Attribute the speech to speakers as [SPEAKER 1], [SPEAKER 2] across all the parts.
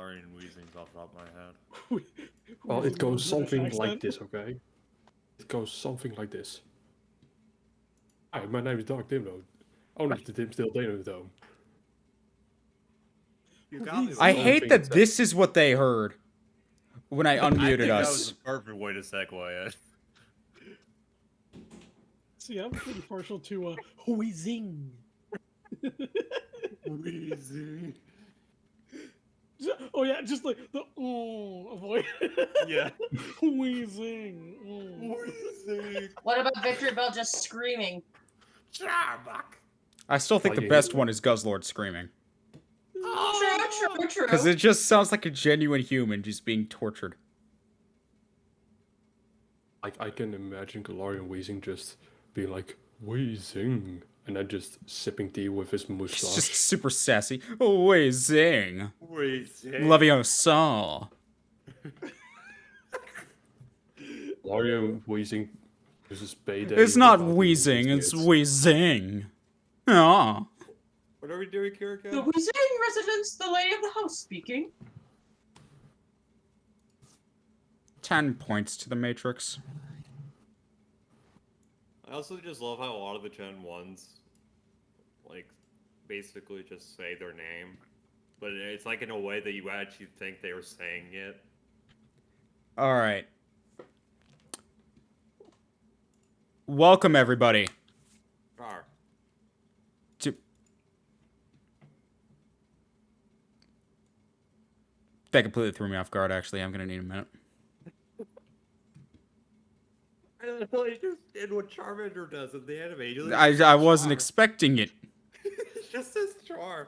[SPEAKER 1] Galarian wheezings off the top of my head.
[SPEAKER 2] Well, it goes something like this, okay? It goes something like this. Hi, my name is Dark Dimno. Owner of the Dimsdale Dano Dome.
[SPEAKER 1] You got me.
[SPEAKER 3] I hate that this is what they heard when I unmuted
[SPEAKER 1] I think
[SPEAKER 3] us.
[SPEAKER 1] That was the perfect way to segue it.
[SPEAKER 4] See, I'm pretty partial to wheezing.
[SPEAKER 1] Wheezing.
[SPEAKER 4] Oh yeah, just like the avoid.
[SPEAKER 1] Yeah.
[SPEAKER 4] Wheezing.
[SPEAKER 1] Wheezing.
[SPEAKER 5] What about Victory Bell just screaming?
[SPEAKER 3] I still think the best one is Guzzlord screaming.
[SPEAKER 5] True.
[SPEAKER 3] Because it just sounds like a genuine human just being tortured.
[SPEAKER 2] I can imagine Galarian wheezing just being like, wheezing, and then just sipping tea with his mustache.
[SPEAKER 3] It's just super sassy. Wheezing.
[SPEAKER 1] Wheezing.
[SPEAKER 3] Leviosa.
[SPEAKER 2] Galarian wheezing uses payday.
[SPEAKER 3] It's not
[SPEAKER 2] without
[SPEAKER 3] wheezing,
[SPEAKER 2] using
[SPEAKER 3] it's
[SPEAKER 2] kids.
[SPEAKER 3] wheezing. Ah.
[SPEAKER 1] What are we doing, Kiriko?
[SPEAKER 5] The Wheezing residence, the lady of the house speaking.
[SPEAKER 3] 10 points to the Matrix.
[SPEAKER 1] I also just love how a lot of the Gen 1s, like, basically just say their name. But it's like in a way that you actually think they were saying it.
[SPEAKER 3] Alright. Welcome, everybody.
[SPEAKER 1] Rar.
[SPEAKER 3] That completely threw me off guard, actually. I'm gonna need a minute.
[SPEAKER 1] I just did what Charmander does in the anime. He just
[SPEAKER 3] I wasn't expecting it.
[SPEAKER 1] It's just his charm.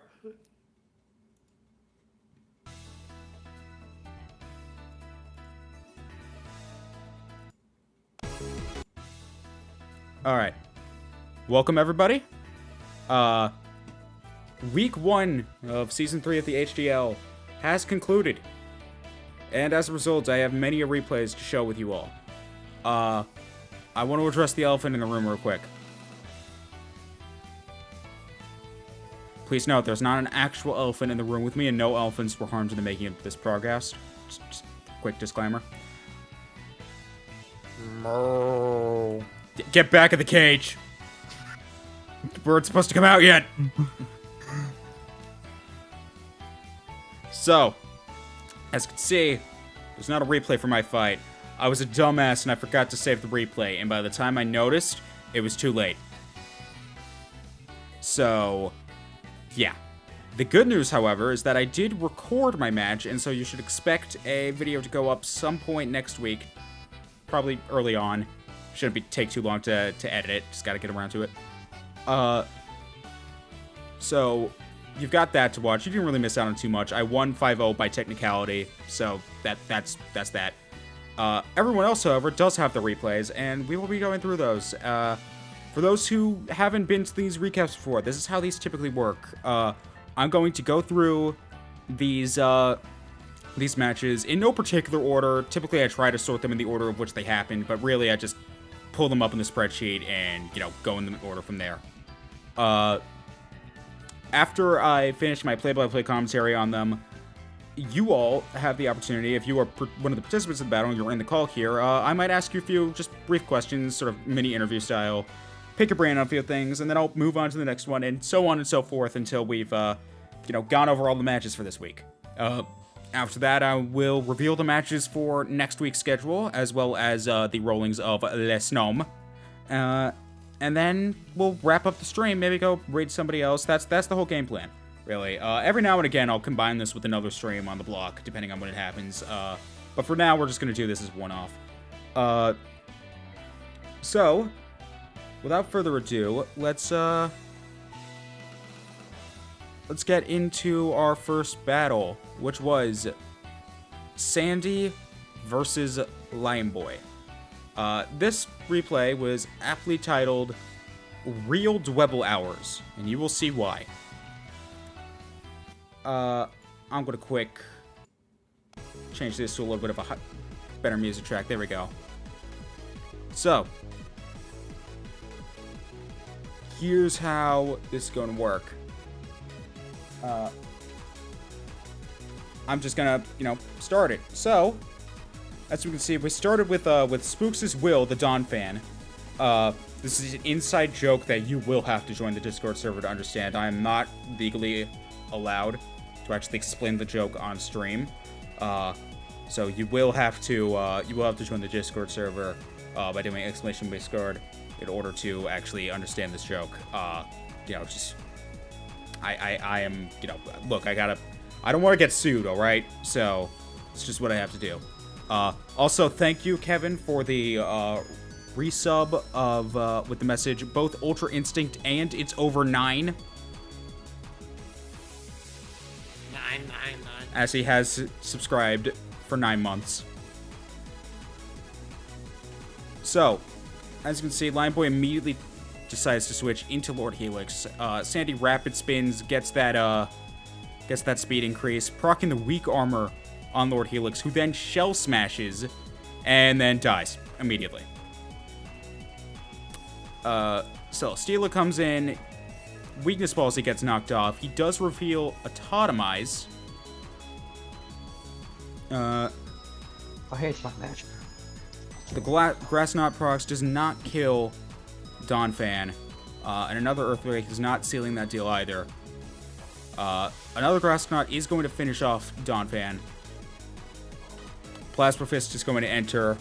[SPEAKER 3] Alright. Welcome, everybody. Week 1 of Season 3 of the HDL has concluded. And as a result, I have many replays to show with you all. I want to address the elephant in the room real quick. Please note, there's not an actual elephant in the room with me, and no elephants were harmed in the making of this podcast. Just quick disclaimer. Get back in the cage! The bird's supposed to come out yet! So, as you can see, there's not a replay for my fight. I was a dumbass and I forgot to save the replay, and by the time I noticed, it was too late. So, yeah. The good news, however, is that I did record my match, and so you should expect a video to go up some point next week. Probably early on. Shouldn't take too long to edit it, just gotta get around to it. So, you've got that to watch. You didn't really miss out on too much. I won 5-0 by technicality, so that's that. Everyone else, however, does have the replays, and we will be going through those. For those who haven't been to these recaps before, this is how these typically work. I'm going to go through these matches in no particular order. Typically, I try to sort them in the order of which they happened, but really, I just pull them up in the spreadsheet and, go in the order from there. After I finish my play-by-play commentary on them, you all have the opportunity, if you are one of the participants of the battle and you're in the call here, I might ask you a few just brief questions, sort of mini-interview style, pick your brain on a few things, and then I'll move on to the next one, and so on and so forth until we've, gone over all the matches for this week. After that, I will reveal the matches for next week's schedule, as well as the rollings of Les Noms. And then we'll wrap up the stream, maybe go raid somebody else. That's the whole game plan, really. Every now and again, I'll combine this with another stream on the block, depending on when it happens. But for now, we're just going to do this as one-off. So, without further ado, let's get into our first battle, which was Sandy versus Limeboy. This replay was aptly titled Real Dwebble Hours, and you will see why. I'm gonna quick change this to a little bit of a better music track. There we go. So, here's how this is gonna work. I'm just gonna, start it. So, as you can see, we started with Spooks' Will, the Dawn fan. This is an inside joke that you will have to join the Discord server to understand. I am not legally allowed to actually explain the joke on stream. So you will have to join the Discord server by doing exclamation Discord in order to actually understand this joke. I am, look, I don't want to get sued, all right? So it's just what I have to do. Also, thank you, Kevin, for the resub of with the message both Ultra Instinct and it's over 9.
[SPEAKER 1] 999.
[SPEAKER 3] As he has subscribed for 9 months. So, as you can see, Lion Boy immediately decides to switch into Lord Helix. Sandy rapid spins, gets that speed increase, proccing the weak armor on Lord Helix, who then shell smashes and then dies immediately. Celesteela comes in, weakness policy gets knocked off. He does reveal a Totemize.
[SPEAKER 6] Oh, hey, it's not match.
[SPEAKER 3] The Grass Knot procs does not kill Dawnfan, and another Earthquake is not sealing that deal either. Another Grass Knot is going to finish off Dawnfan. Plasma Fist is going to enter,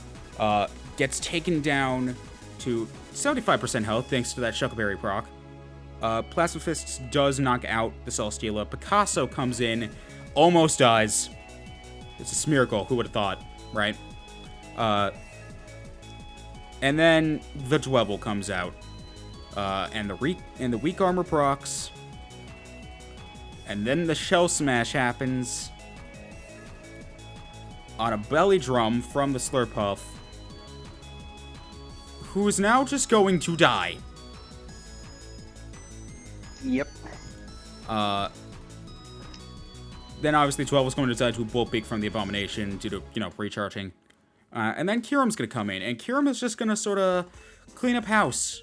[SPEAKER 3] gets taken down to 75% health thanks to that Shuckleberry proc. Plasma Fist does knock out the Celesteela. Picasso comes in, almost dies. It's a miracle, who would have thought, right? And then the Dwebble comes out. And the weak armor procs. And then the Shell Smash happens. On a belly drum from the Slurpuff. Who is now just going to die.
[SPEAKER 6] Yep.
[SPEAKER 3] Then obviously 12 was going to die to a Bull Peak from the Abomination due to, recharging. And then Kiram's going to come in, and Kiram is just going to sort of clean up house.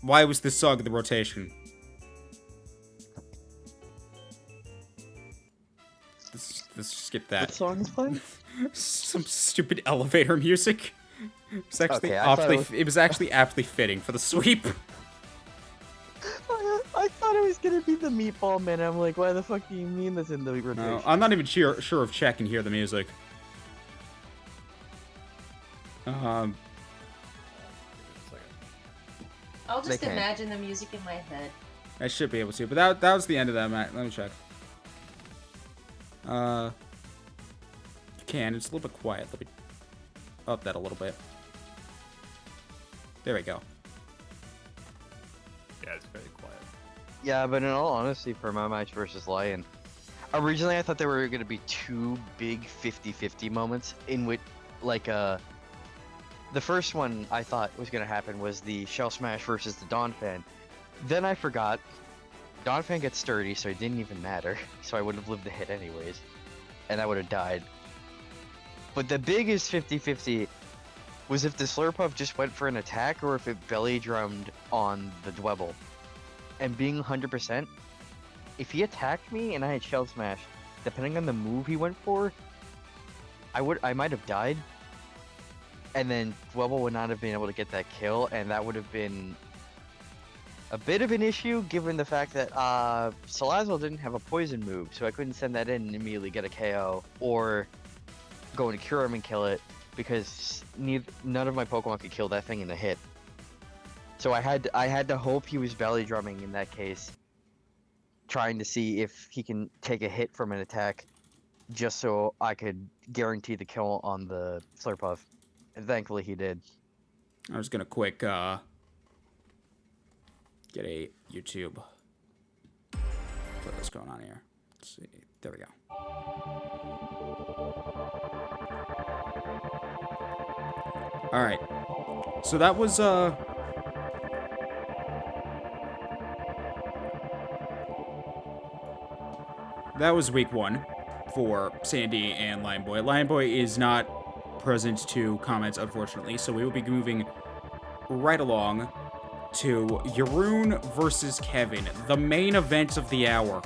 [SPEAKER 3] Why was this song in the rotation? Let's skip that.
[SPEAKER 6] What song is playing?
[SPEAKER 3] Some stupid elevator music. It's actually
[SPEAKER 6] Okay,
[SPEAKER 3] it was actually aptly fitting for the sweep.
[SPEAKER 6] I thought it was gonna be the Meatball Man. I'm like, why the fuck do you mean this in the rotation?
[SPEAKER 3] No, I'm not even sure if Chet can hear the music.
[SPEAKER 5] I'll just
[SPEAKER 6] They can.
[SPEAKER 5] imagine the music in my head.
[SPEAKER 3] I should be able to, but that was the end of that match. Let me check. You can. It's a little bit quiet. Let me up that a little bit. There we go.
[SPEAKER 1] Yeah, it's very quiet.
[SPEAKER 6] Yeah, but in all honesty, for my match versus Lion, originally I thought there were gonna be two big 50-50 moments in which, the first one I thought was gonna happen was the Shell Smash versus the Dawnfan. Then I forgot. Dawnfan gets sturdy, so it didn't even matter. So I would have lived the hit anyways, and I would have died. But the biggest 50-50 was if the Slurpuff just went for an attack or if it belly drummed on the Dwebble. And being 100%, if he attacked me and I had Shell Smash, depending on the move he went for, I might have died. And then Dwebble would not have been able to get that kill, and that would have been a bit of an issue given the fact that Salazzle didn't have a poison move, so I couldn't send that in and immediately get a KO, or go into Cure him and kill it, because none of my Pokemon could kill that thing in a hit. So I had to hope he was belly drumming in that case, trying to see if he can take a hit from an attack, just so I could guarantee the kill on the Slurpuff. And thankfully he did.
[SPEAKER 3] I was gonna quick get a YouTube. What's going on here? Let's see. There we go. All right. So that was week 1 for Sandy and Lion Boy. Lion Boy is not present to comment, unfortunately, so we will be moving right along to Jeroen versus Kevin, the main event of the hour.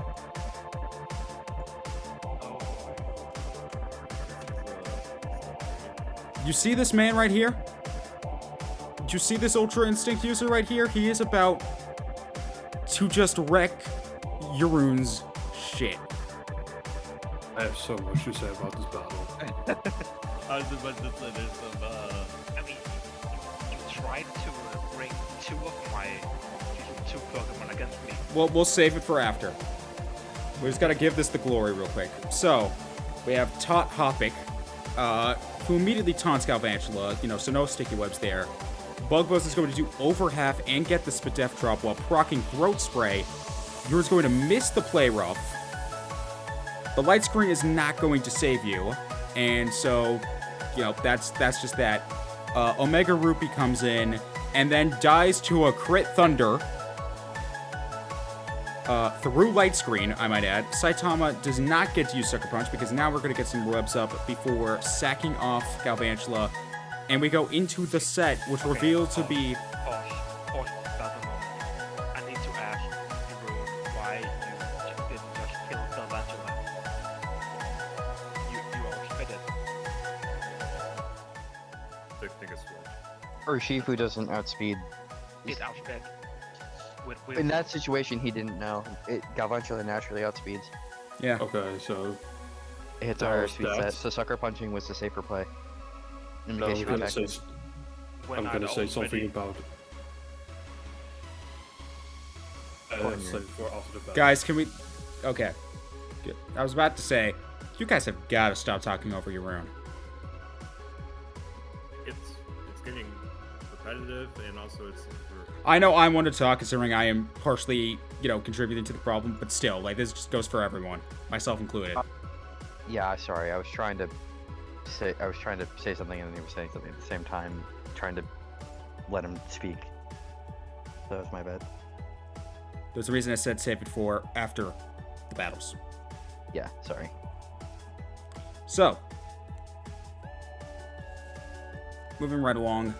[SPEAKER 3] You see this man right here? Do you see this Ultra Instinct user right here? He is about to just wreck Jeroen's shit.
[SPEAKER 2] I have so much to say about this battle.
[SPEAKER 1] I was about to say there's some,
[SPEAKER 7] I mean, you tried to bring two Pokemon against me.
[SPEAKER 3] Well, we'll save it for after. We just gotta give this the glory real quick. So, we have Tot Hopic, who immediately taunts Galvantula, so no sticky webs there. Bugbuzz is going to do over half and get the Spadef drop while proccing Throat Spray. You're going to miss the Play Rough. The light screen is not going to save you, and so, that's just that. Omega Rupee comes in and then dies to a crit Thunder. Through light screen, I might add. Saitama does not get to use Sucker Punch because now we're going to get some webs up before sacking off Galvantula. And we go into the set, which revealed to be...
[SPEAKER 7] Pause at the moment. I need to ask Jeroen why you didn't just kill Galvantula. You outsped it.
[SPEAKER 1] Take a switch.
[SPEAKER 6] Or Shifu doesn't outspeed.
[SPEAKER 7] It outsped.
[SPEAKER 6] In that situation, he didn't know. Galvantula naturally outspeeds.
[SPEAKER 3] Yeah.
[SPEAKER 2] Okay, so
[SPEAKER 6] It hits a higher speed set, so Sucker Punching was the safer play. In
[SPEAKER 2] no,
[SPEAKER 6] case
[SPEAKER 2] I'm
[SPEAKER 6] you
[SPEAKER 2] gonna
[SPEAKER 6] attack.
[SPEAKER 2] say,
[SPEAKER 7] When
[SPEAKER 2] I'm
[SPEAKER 7] I
[SPEAKER 2] gonna say
[SPEAKER 7] already-
[SPEAKER 2] something about. Let's say for after the battle.
[SPEAKER 3] Guys, can we... Okay. Good. I was about to say, you guys have got to stop talking over Jeroen.
[SPEAKER 1] It's getting repetitive, and also it's for
[SPEAKER 3] I know I want to talk, considering I am partially, contributing to the problem, but still, this just goes for everyone, myself included.
[SPEAKER 6] Yeah, sorry. I was trying to say something, and then you were saying something at the same time, trying to let him speak. So that was my bad.
[SPEAKER 3] There's a reason I said save it for after the battles.
[SPEAKER 6] Yeah, sorry.
[SPEAKER 3] So, moving right along,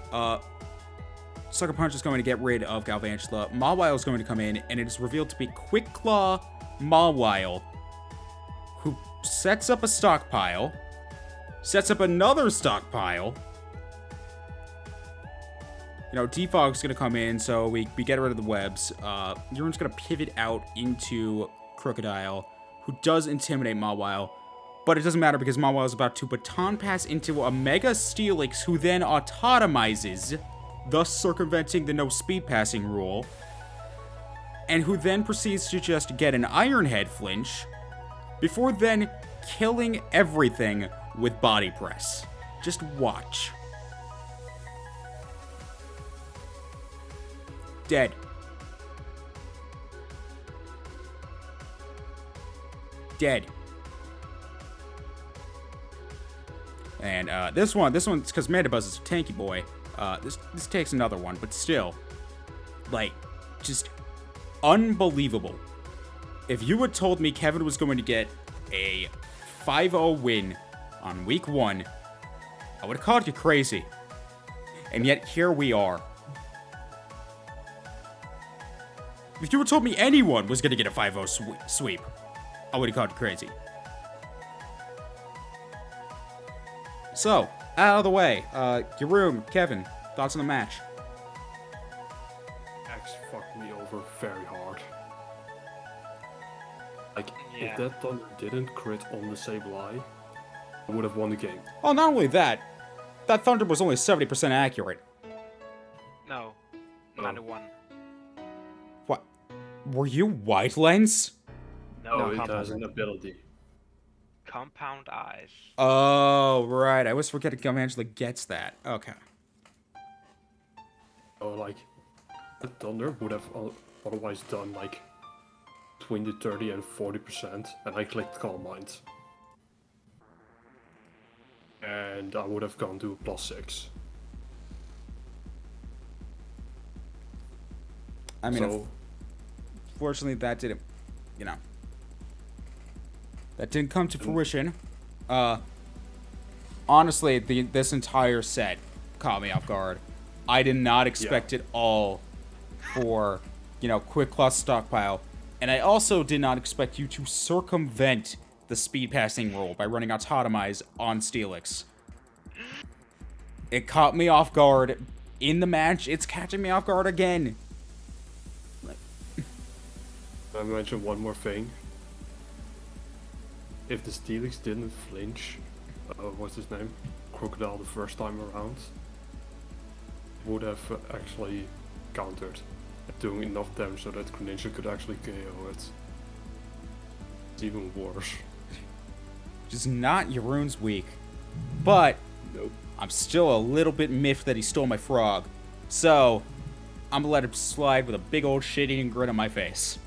[SPEAKER 3] Sucker Punch is going to get rid of Galvantula. Mawile is going to come in, and it is revealed to be Quick Claw Mawile, who sets up a stockpile, sets up another stockpile. Defog's going to come in, so we get rid of the webs. Jeroen's going to pivot out into Crocodile, who does intimidate Mawile, but it doesn't matter because Mawile is about to baton pass into a Mega Steelix, who then autotomizes, thus circumventing the no speed passing rule, and who then proceeds to just get an Iron Head flinch, before then killing everything with Body Press. Just watch. Dead. Dead. And this one's because Mandibuzz is a tanky boy. This takes another one, but still, just unbelievable. If you had told me Kevin was going to get a 5-0 win on week 1, I would have called you crazy. And yet here we are. If you had told me anyone was going to get a 5-0 sweep, I would have called you crazy. So, out of the way, Jeroen, Kevin, thoughts on the match?
[SPEAKER 2] X fucked me over very hard.
[SPEAKER 7] Yeah.
[SPEAKER 2] If that Thunder didn't crit on the Sableye, I would have won the game.
[SPEAKER 3] Oh, not only that, that Thunder was only 70% accurate.
[SPEAKER 7] No. 91.
[SPEAKER 3] What? Were you White Lens?
[SPEAKER 7] No,
[SPEAKER 2] it
[SPEAKER 7] compound,
[SPEAKER 2] has an ability.
[SPEAKER 7] compound eyes.
[SPEAKER 3] Oh, right. I always forget Galvantula gets that. Okay.
[SPEAKER 2] So, the Thunder would have otherwise done, between the 30 and 40%, and I clicked Calm Mind. And I would have gone to +6.
[SPEAKER 3] I mean,
[SPEAKER 2] So,
[SPEAKER 3] fortunately, that didn't, that didn't come to fruition. Honestly, this entire set caught me off guard. I did not expect at all for, quick class stockpile. And I also did not expect you to circumvent the speed passing rule by running Autotomize on Steelix. It caught me off guard in the match. It's catching me off guard again.
[SPEAKER 2] I mention one more thing. If the Steelix didn't flinch, what's his name? Crocodile the first time around, would have actually countered, doing enough damage so that Greninja could actually KO it. It's even worse.
[SPEAKER 3] Just not Yaroon's weak. But
[SPEAKER 2] Nope.
[SPEAKER 3] I'm still a little bit miffed that he stole my frog. So, I'm gonna let him slide with a big old shit-eating grin on my face.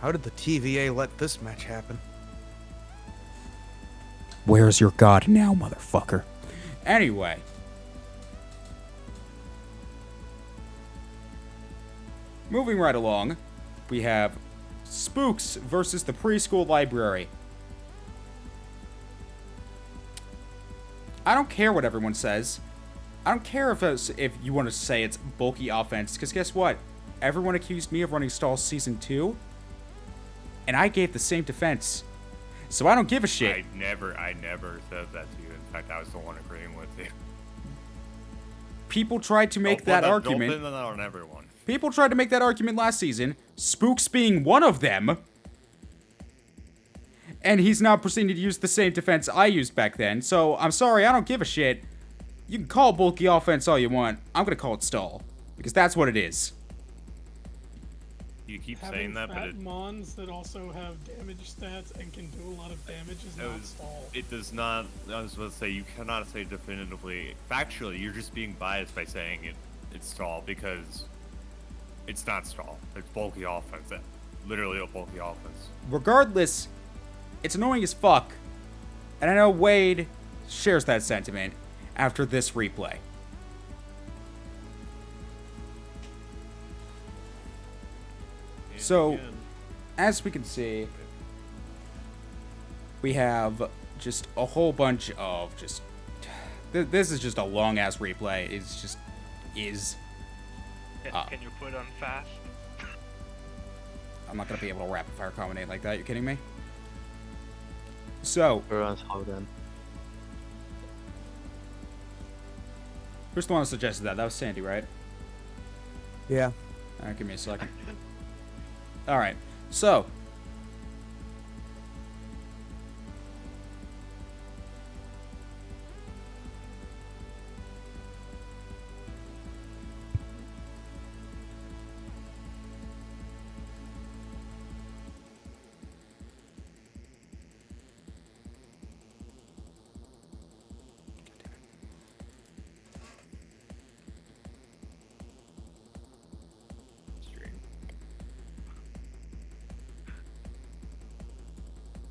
[SPEAKER 8] How did the TVA let this match happen?
[SPEAKER 3] Where's your god now, motherfucker? Anyway. Moving right along, we have Spooks versus the Preschool Library. I don't care what everyone says. I don't care if you want to say it's bulky offense, because guess what? Everyone accused me of running stall season 2, and I gave the same defense. So I don't give a shit.
[SPEAKER 1] I never said that to you. In fact, I was the one agreeing with you.
[SPEAKER 3] People tried to make that argument.
[SPEAKER 1] Don't pin that on everyone.
[SPEAKER 3] People tried to make that argument last season, Spooks being one of them. And he's now proceeding to use the same defense I used back then. So, I'm sorry, I don't give a shit. You can call bulky offense all you want. I'm gonna call it stall. Because that's what it is.
[SPEAKER 1] You keep
[SPEAKER 4] Having
[SPEAKER 1] saying that, but
[SPEAKER 4] fat mons that also have damage stats and can do a lot of damage is not stall.
[SPEAKER 1] it does not. I was about to say, you cannot say definitively. Factually, you're just being biased by saying it's stall, because it's not stall. It's bulky offense. Literally a bulky offense.
[SPEAKER 3] Regardless, it's annoying as fuck. And I know Wade shares that sentiment after this replay. So, as we can see, we have just a whole bunch of just... This is just a long-ass replay. It's just...
[SPEAKER 7] Can you put on fast?
[SPEAKER 3] I'm not going to be able to rapid-fire combinate like that. You kidding me? So,
[SPEAKER 6] We're on slow then.
[SPEAKER 3] who's the one who suggested that? That was Sandy, right?
[SPEAKER 8] Yeah.
[SPEAKER 3] Alright, give me a second. Alright, so.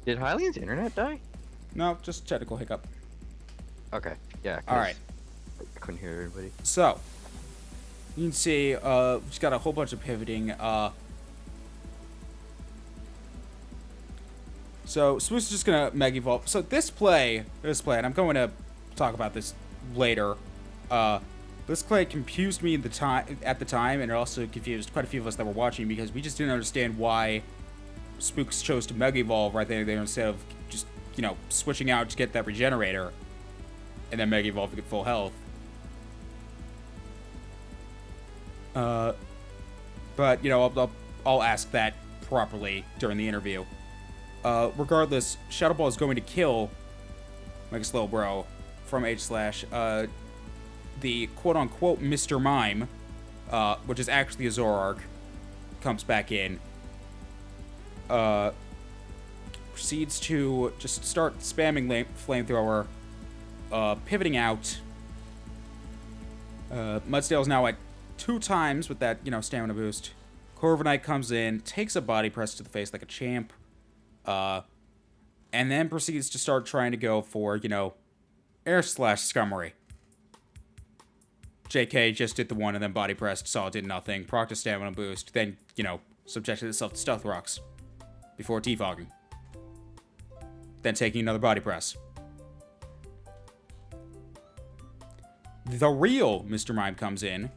[SPEAKER 6] Did Hylian's internet die?
[SPEAKER 3] No, just technical hiccup.
[SPEAKER 6] Okay, yeah.
[SPEAKER 3] Alright.
[SPEAKER 6] I couldn't hear everybody.
[SPEAKER 3] So, you can see, just got a whole bunch of pivoting. So, Spooks is just gonna Mega Evolve. So, this play, and I'm going to talk about this later. This play confused me at the time, and it also confused quite a few of us that were watching, because we just didn't understand why Spooks chose to Mega Evolve right there instead of just, switching out to get that regenerator and then Mega Evolve to get full health. But, I'll ask that properly during the interview. Regardless, Shadow Ball is going to kill Mega Slowbro from H/, the quote-unquote Mr. Mime, which is actually a Zoroark, comes back in. Proceeds to just start spamming Flamethrower, pivoting out. Mudsdale's now at 2 times with that, stamina boost. Corviknight comes in, takes a body press to the face like a champ, and then proceeds to start trying to go for, Air Slash Scummery. JK just did the one and then body pressed, saw it did nothing, procced a stamina boost, then, subjected itself to Stealth Rocks before defogging. Then taking another body press. The real Mr. Mime comes in,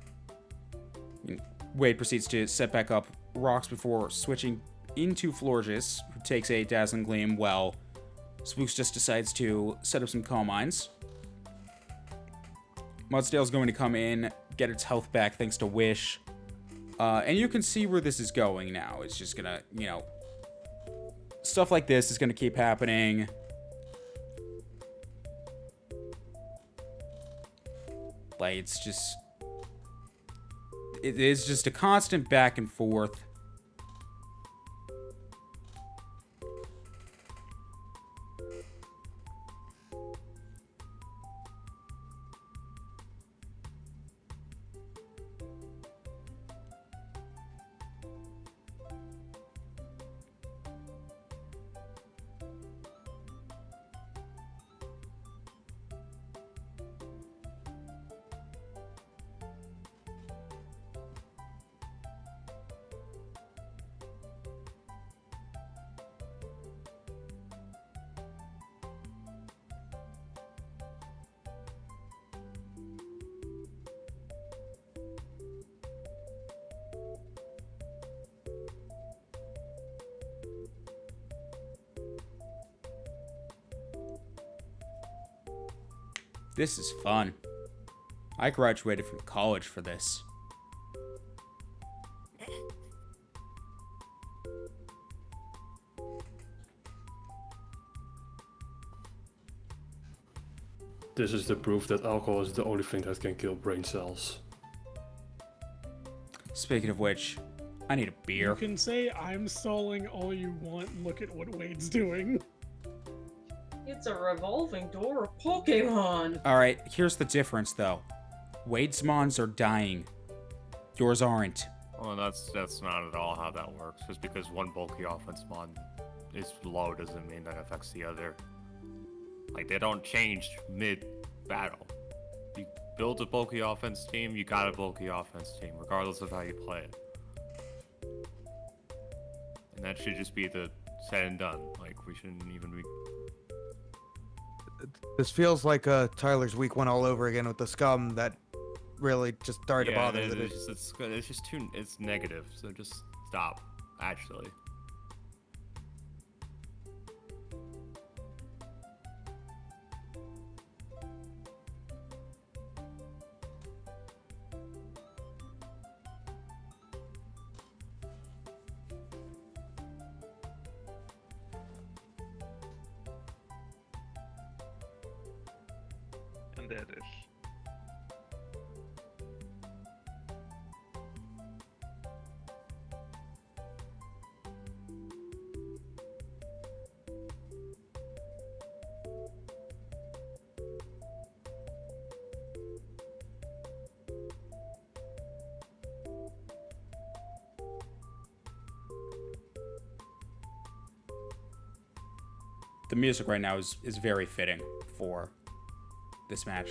[SPEAKER 3] Wade proceeds to set back up rocks before switching into Florges, who takes a Dazzling Gleam, while Spooks just decides to set up some Calm Minds. Mudsdale's going to come in, get its health back thanks to Wish. And you can see where this is going now. It's just gonna, stuff like this is gonna keep happening. Like, it is just a constant back and forth. This is fun. I graduated from college for this.
[SPEAKER 2] This is the proof that alcohol is the only thing that can kill brain cells.
[SPEAKER 3] Speaking of which, I need a beer.
[SPEAKER 4] You can say I'm stalling all you want. Look at what Wade's doing.
[SPEAKER 9] It's a revolving door of Pokemon.
[SPEAKER 3] Alright, here's the difference though. Wade's mons are dying. Yours aren't.
[SPEAKER 1] Well, that's not at all how that works. Just because one bulky offense mod is low doesn't mean that affects the other. Like, they don't change mid-battle. You build a bulky offense team, you got a bulky offense team, regardless of how you play it. And that should just be the said and done. Like, we shouldn't even be...
[SPEAKER 8] This feels like Tyler's week one all over again with the scum that really just started to bother.
[SPEAKER 1] It's just too... It's negative, so just stop, actually.
[SPEAKER 7] And that is.
[SPEAKER 3] The music right now is very fitting for this match.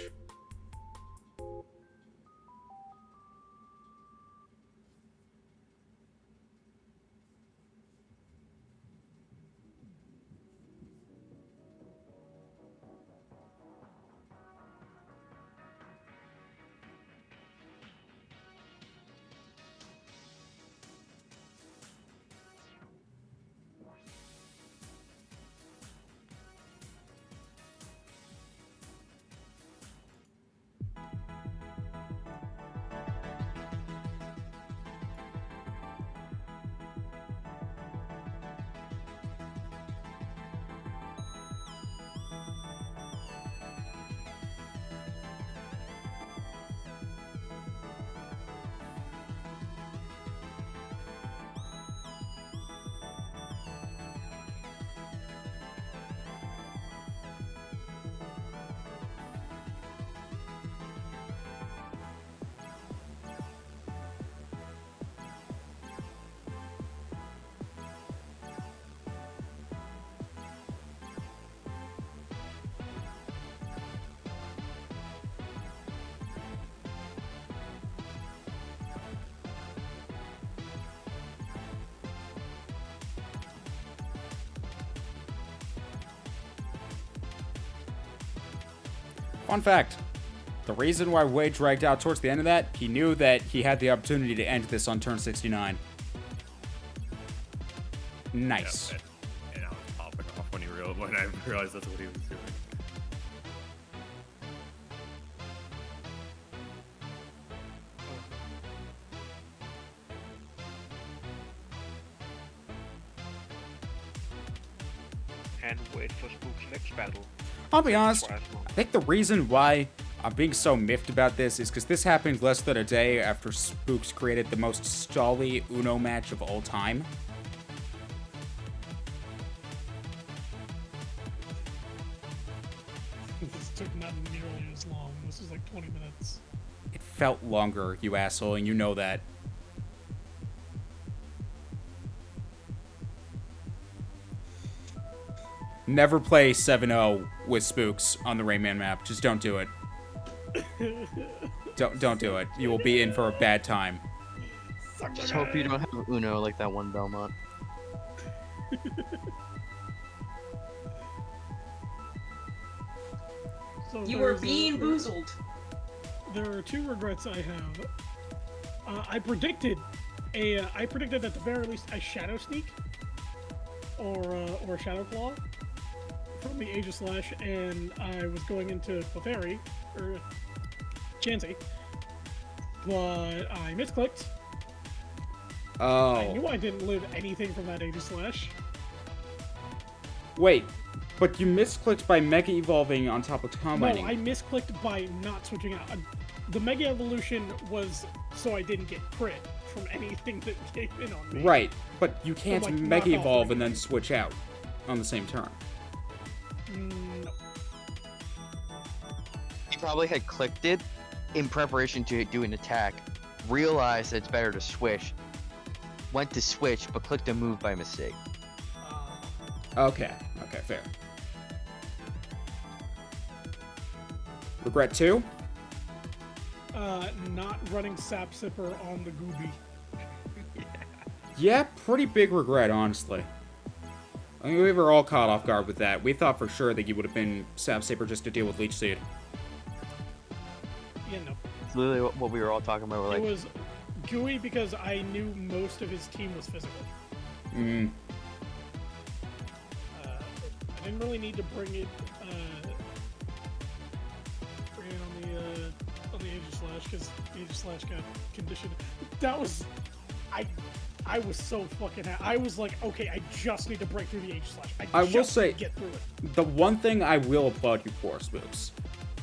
[SPEAKER 3] Fun fact, The reason why Wade dragged out towards the end of that, he knew that he had the opportunity to end this on turn 69. Nice.
[SPEAKER 1] Yeah, and I was popping off when I realized that's what he was doing.
[SPEAKER 7] And wait for Spook's next battle.
[SPEAKER 3] I'll be honest, I think the reason why I'm being so miffed about this is because this happened less than a day after Spooks created the most stally Uno match of all time.
[SPEAKER 4] This took not nearly as long. This was like 20 minutes.
[SPEAKER 3] It felt longer, you asshole, and you know that. Never play 7-0 with Spooks on the Rayman map. Just don't do it. Don't do it. You will be in for a bad time.
[SPEAKER 6] Just hope you don't have Uno like that one Belmont.
[SPEAKER 4] So
[SPEAKER 9] You were
[SPEAKER 4] there's
[SPEAKER 9] being boozled.
[SPEAKER 4] There are two regrets I have. I predicted at the very least a Shadow Sneak or Shadow Claw from the Age of Slash, and I was going into Clefairy or Chansey, but I misclicked. I knew I didn't live anything from that Age of Slash.
[SPEAKER 3] Wait, but you misclicked by Mega Evolving on top of combining.
[SPEAKER 4] No, I misclicked by not switching out. The Mega Evolution was so I didn't get crit from anything that came in on me.
[SPEAKER 3] Right, but you can't
[SPEAKER 4] like,
[SPEAKER 3] Mega
[SPEAKER 4] knock off
[SPEAKER 3] Evolve and
[SPEAKER 4] everything.
[SPEAKER 3] then switch out on the same turn.
[SPEAKER 4] No.
[SPEAKER 6] He probably had clicked it in preparation to do an attack, realized that it's better to switch, went to switch, but clicked a move by mistake.
[SPEAKER 3] Okay, fair. Regret 2?
[SPEAKER 4] Not running Sap Sipper on the Gooby.
[SPEAKER 3] Yeah, pretty big regret, honestly. I mean, we were all caught off guard with that. We thought for sure that you would have been Sap Saber just to deal with Leech Seed.
[SPEAKER 4] Yeah, no.
[SPEAKER 6] It's literally what we were all talking about. We're
[SPEAKER 4] It
[SPEAKER 6] like,
[SPEAKER 4] was gooey because I knew most of his team was physical. I didn't really need to bring it on the Age of Slash because Age of Slash got conditioned. That was I was so fucking happy. I was like, okay, I just need to break through the Age of Slash.
[SPEAKER 3] I will
[SPEAKER 4] just
[SPEAKER 3] say,
[SPEAKER 4] need to get through it.
[SPEAKER 3] the one thing I will applaud you for, Spooks,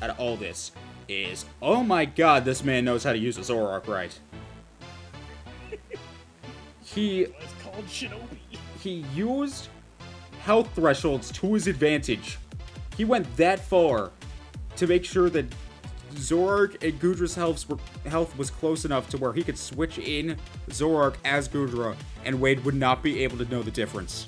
[SPEAKER 3] out of all this, is, oh my god, this man knows how to use a Zoroark right.
[SPEAKER 4] It's called Shinobi.
[SPEAKER 3] He used health thresholds to his advantage. He went that far to make sure that Zoroark and Goodra's health was close enough to where he could switch in Zoroark as Goodra, and Wade would not be able to know the difference.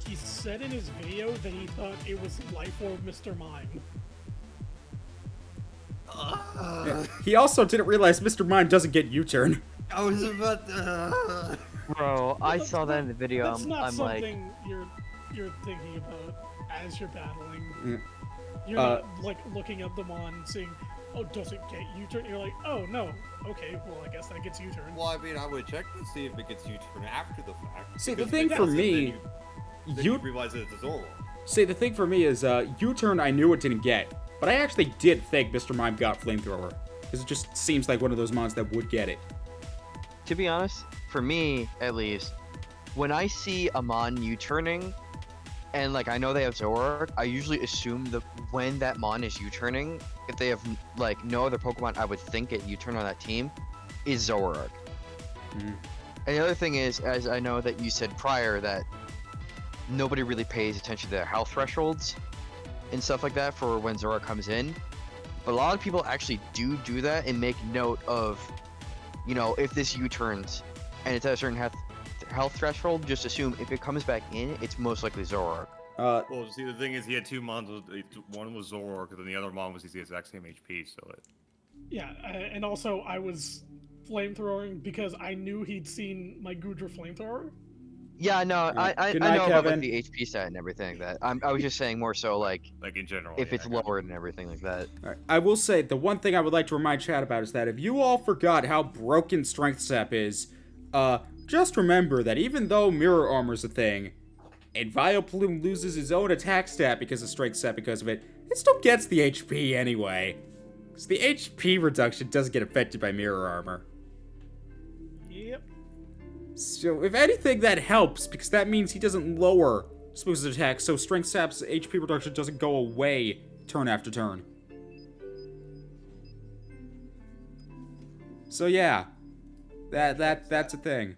[SPEAKER 4] He said in his video that he thought it was Life Orb Mr. Mime.
[SPEAKER 3] He also didn't realize Mr. Mime doesn't get U-turn.
[SPEAKER 8] I was about to...
[SPEAKER 6] bro, I saw that in the video.
[SPEAKER 4] That's not
[SPEAKER 6] I'm like,
[SPEAKER 4] something you're thinking about as you're battling.
[SPEAKER 3] Mm.
[SPEAKER 4] You're not like looking up the mon and seeing, oh, does it get U-turn? You're like, oh no, okay, well I guess that gets U-turn.
[SPEAKER 10] Well, I mean, I would check to see if it gets U-turn after the fact.
[SPEAKER 3] See, the
[SPEAKER 10] because
[SPEAKER 3] thing
[SPEAKER 10] if it
[SPEAKER 3] for
[SPEAKER 10] doesn't,
[SPEAKER 3] me,
[SPEAKER 10] then you realize that it's a Zoroark.
[SPEAKER 3] See, the thing for me is, U-turn I knew it didn't get, but I actually did think Mr. Mime got Flamethrower, because it just seems like one of those mons that would get it.
[SPEAKER 6] to be honest, for me at least, when I see a mon U-turning, and like I know they have Zoroark, I usually assume that when that mon is U-turning, if they have like no other Pokemon I would think get U-turn on that team, is Zoroark.
[SPEAKER 3] Mm.
[SPEAKER 6] And the other thing is, as I know that you said prior, that nobody really pays attention to their health thresholds and stuff like that for when Zoroark comes in. But a lot of people actually do that and make note of, you know, if this U-turns and it's at a certain health threshold, just assume if it comes back in, it's most likely Zoroark.
[SPEAKER 1] Well, see, the thing is, he had two mons. One was Zoroark, and then the other mon was the exact same HP. So it.
[SPEAKER 4] Yeah, and also I was flamethrowing because I knew he'd seen my Goodra flamethrower.
[SPEAKER 6] Yeah, no, I
[SPEAKER 3] Good
[SPEAKER 6] I
[SPEAKER 3] night,
[SPEAKER 6] know about
[SPEAKER 3] Kevin.
[SPEAKER 6] like the HP stat and everything. That I was just saying more so like
[SPEAKER 1] Like in general.
[SPEAKER 6] if
[SPEAKER 1] yeah,
[SPEAKER 6] it's lowered and everything like that.
[SPEAKER 3] Alright, I will say, the one thing I would like to remind chat about is that if you all forgot how broken Strength Sap is, just remember that even though Mirror Armor's a thing, and Vileplume loses his own attack stat because of Strength Sap because of it, it still gets the HP anyway. Because the HP reduction does get affected by Mirror Armor.
[SPEAKER 4] Yep.
[SPEAKER 3] So, if anything, that helps, because that means he doesn't lower Spook's attack, so Strength Sap's HP reduction doesn't go away turn after turn. So yeah, that's a thing.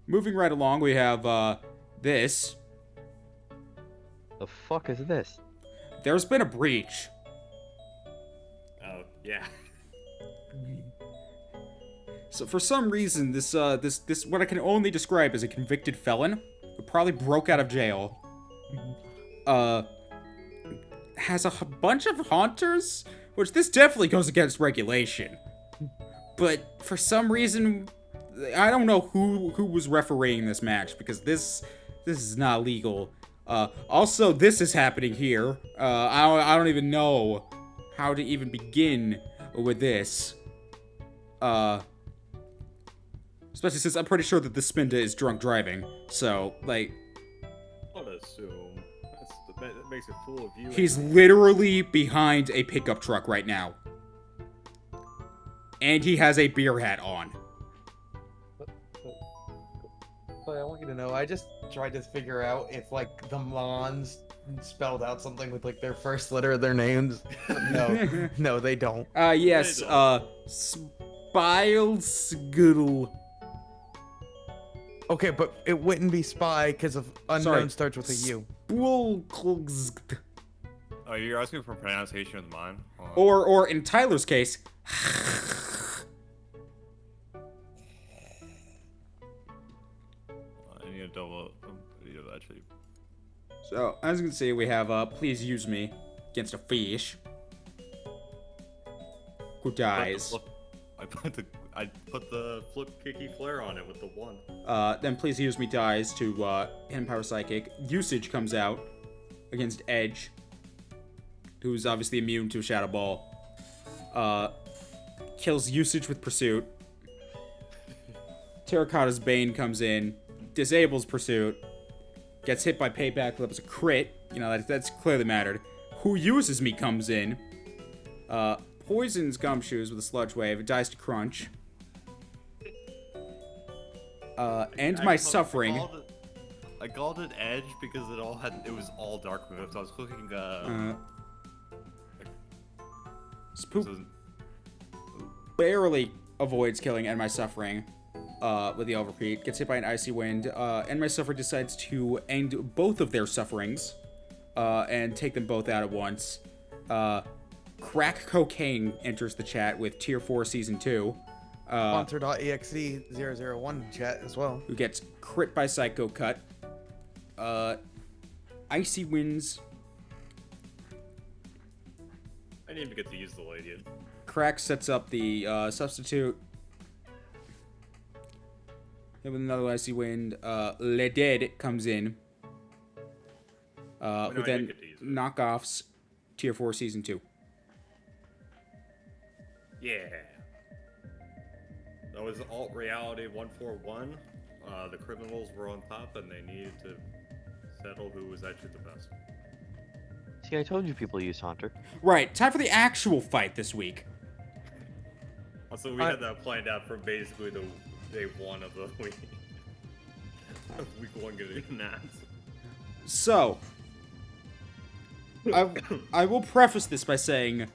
[SPEAKER 3] Moving right along, we have this.
[SPEAKER 6] The fuck is this?
[SPEAKER 3] There's been a breach.
[SPEAKER 10] Oh, yeah.
[SPEAKER 3] So for some reason, this what I can only describe as a convicted felon, who probably broke out of jail, has a bunch of haunters, which this definitely goes against regulation. But for some reason, I don't know who was refereeing this match, because this is not legal. Also, this is happening here. I don't even know how to even begin with this. Especially since I'm pretty sure that the Spinda is drunk driving. So, like,
[SPEAKER 10] I would assume. That makes a fool of you.
[SPEAKER 3] he's literally behind a pickup truck right now. And he has a beer hat on.
[SPEAKER 8] But I want you to know, I just tried to figure out if, like, the Mons spelled out something with, like, their first letter of their names. No, no, they don't.
[SPEAKER 3] Yes, Spilesgoodle.
[SPEAKER 8] Okay, but it wouldn't be spy because of unknown
[SPEAKER 3] Sorry.
[SPEAKER 8] starts with a U.
[SPEAKER 3] Spoolklzgd.
[SPEAKER 1] Oh, you're asking for pronunciation of mine? Hold on.
[SPEAKER 3] Or in Tyler's case,
[SPEAKER 1] I need to double. I need to actually.
[SPEAKER 3] so as you can see, we have please use me against a fish who dies.
[SPEAKER 10] I put the flip kicky flare on it with the 1.
[SPEAKER 3] Then please use me dies to Empower Psychic. Usage comes out against Edge, who's obviously immune to Shadow Ball. Kills Usage with Pursuit. Terracotta's Bane comes in, disables Pursuit, gets hit by Payback, that was a crit. You know, that's clearly mattered. Who Uses Me comes in, poisons Gumshoes with a Sludge Wave, it dies to Crunch. And my Suffering.
[SPEAKER 1] I called it Edge because it was all dark moves. I was clicking
[SPEAKER 3] Spook barely avoids killing End My Suffering with the Overrepeat. Gets hit by an Icy Wind. End My Suffering decides to end both of their sufferings and take them both out at once. Crack Cocaine enters the chat with Tier 4 Season 2.
[SPEAKER 8] Sponsor.exe001 in chat as well.
[SPEAKER 3] Who gets crit by Psycho Cut. Icy Winds.
[SPEAKER 10] I didn't even get to use the lady.
[SPEAKER 3] Crack sets up the substitute. Hit with another Icy Wind. Le Dead comes in. Who then knockoffs Tier 4 Season 2.
[SPEAKER 10] Yeah. That was Alt Reality 141. The criminals were on top and they needed to settle who was actually the best.
[SPEAKER 6] See, I told you people use Haunter.
[SPEAKER 3] Right, time for the actual fight this week.
[SPEAKER 10] Also, we had that planned out from basically the day 1 of the week. Week 1 getting announced.
[SPEAKER 3] So, I will preface this by saying,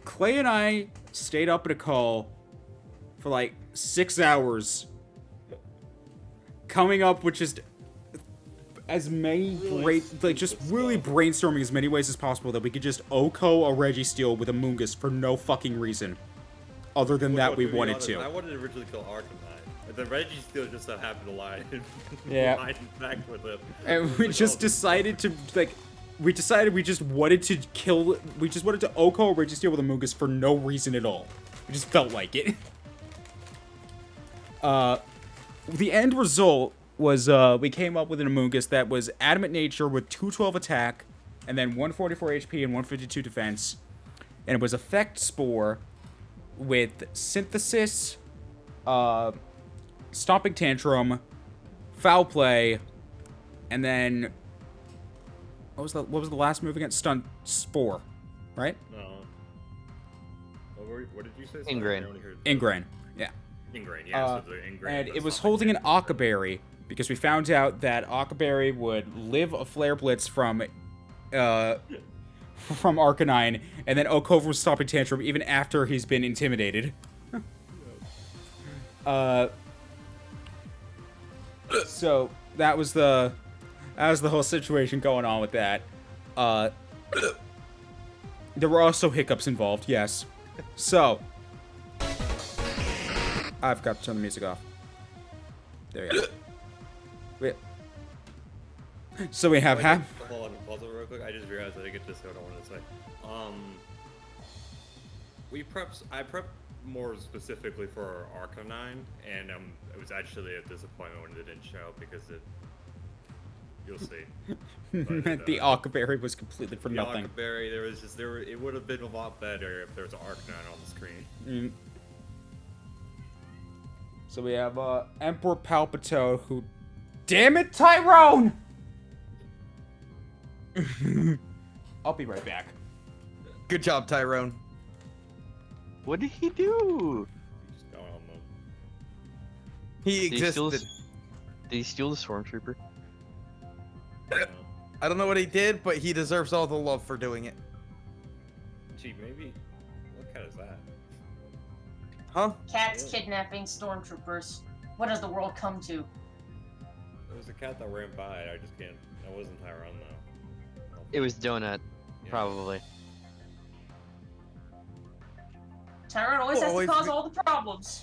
[SPEAKER 3] Clay and I stayed up at a call for like 6 hours, coming up with just as many really brainstorming as many ways as possible that we could just OHKO a Registeel with a Mungus for no fucking reason, other than that we wanted to.
[SPEAKER 10] I wanted to originally kill Arcanine, but then Registeel just so happened to lie.
[SPEAKER 3] Yeah.
[SPEAKER 10] Line back with him.
[SPEAKER 3] And we just decided to we just wanted to OHKO a Registeel with a Mungus for no reason at all. We just felt like it. the end result was we came up with an Amoonguss that was adamant nature with 212 attack, and then 144 HP and 152 defense, and it was effect spore with synthesis, stomping tantrum, foul play, and then what was the last move against stunt spore, right?
[SPEAKER 10] No. What did you say?
[SPEAKER 6] Ingrain.
[SPEAKER 3] Ingrain, yeah.
[SPEAKER 10] Ingrain, yeah. So the Ingrain.
[SPEAKER 3] And it was holding an Akaberry because we found out that Akaberry would live a Flare Blitz from Arcanine, and then Okova was stopping tantrum even after he's been intimidated. So that was the whole situation going on with that. There were also hiccups involved, yes. So I've got to turn the music off. There you go. So we have
[SPEAKER 10] Hold on, pause it real quick. I just realized I didn't get to say what I wanted to say. I prepped more specifically for Arcanine, and it was actually a disappointment when it didn't show because you'll see. But,
[SPEAKER 3] the Akaberry was completely for
[SPEAKER 10] the
[SPEAKER 3] nothing.
[SPEAKER 10] Akaberry, it would have been a lot better if there was an Arcanine on the screen.
[SPEAKER 3] So we have Emperor Palpito, who, damn it, Tyrone! I'll be right back.
[SPEAKER 8] Good job, Tyrone.
[SPEAKER 6] What did he do?
[SPEAKER 10] Just going on
[SPEAKER 8] He
[SPEAKER 6] Did he steal
[SPEAKER 8] existed.
[SPEAKER 6] Did he steal the Stormtrooper?
[SPEAKER 8] I don't know what he did, but he deserves all the love for doing it.
[SPEAKER 10] Gee, maybe. What cat is that?
[SPEAKER 8] Huh?
[SPEAKER 5] Cats kidnapping stormtroopers. What does the world come to?
[SPEAKER 10] It was a cat that ran by. I just can't. That wasn't Tyrone though.
[SPEAKER 6] It was Donut,
[SPEAKER 10] Yeah.
[SPEAKER 6] probably.
[SPEAKER 5] Tyrone always
[SPEAKER 8] Well,
[SPEAKER 5] has
[SPEAKER 8] always
[SPEAKER 5] to cause
[SPEAKER 8] be-
[SPEAKER 5] all the problems.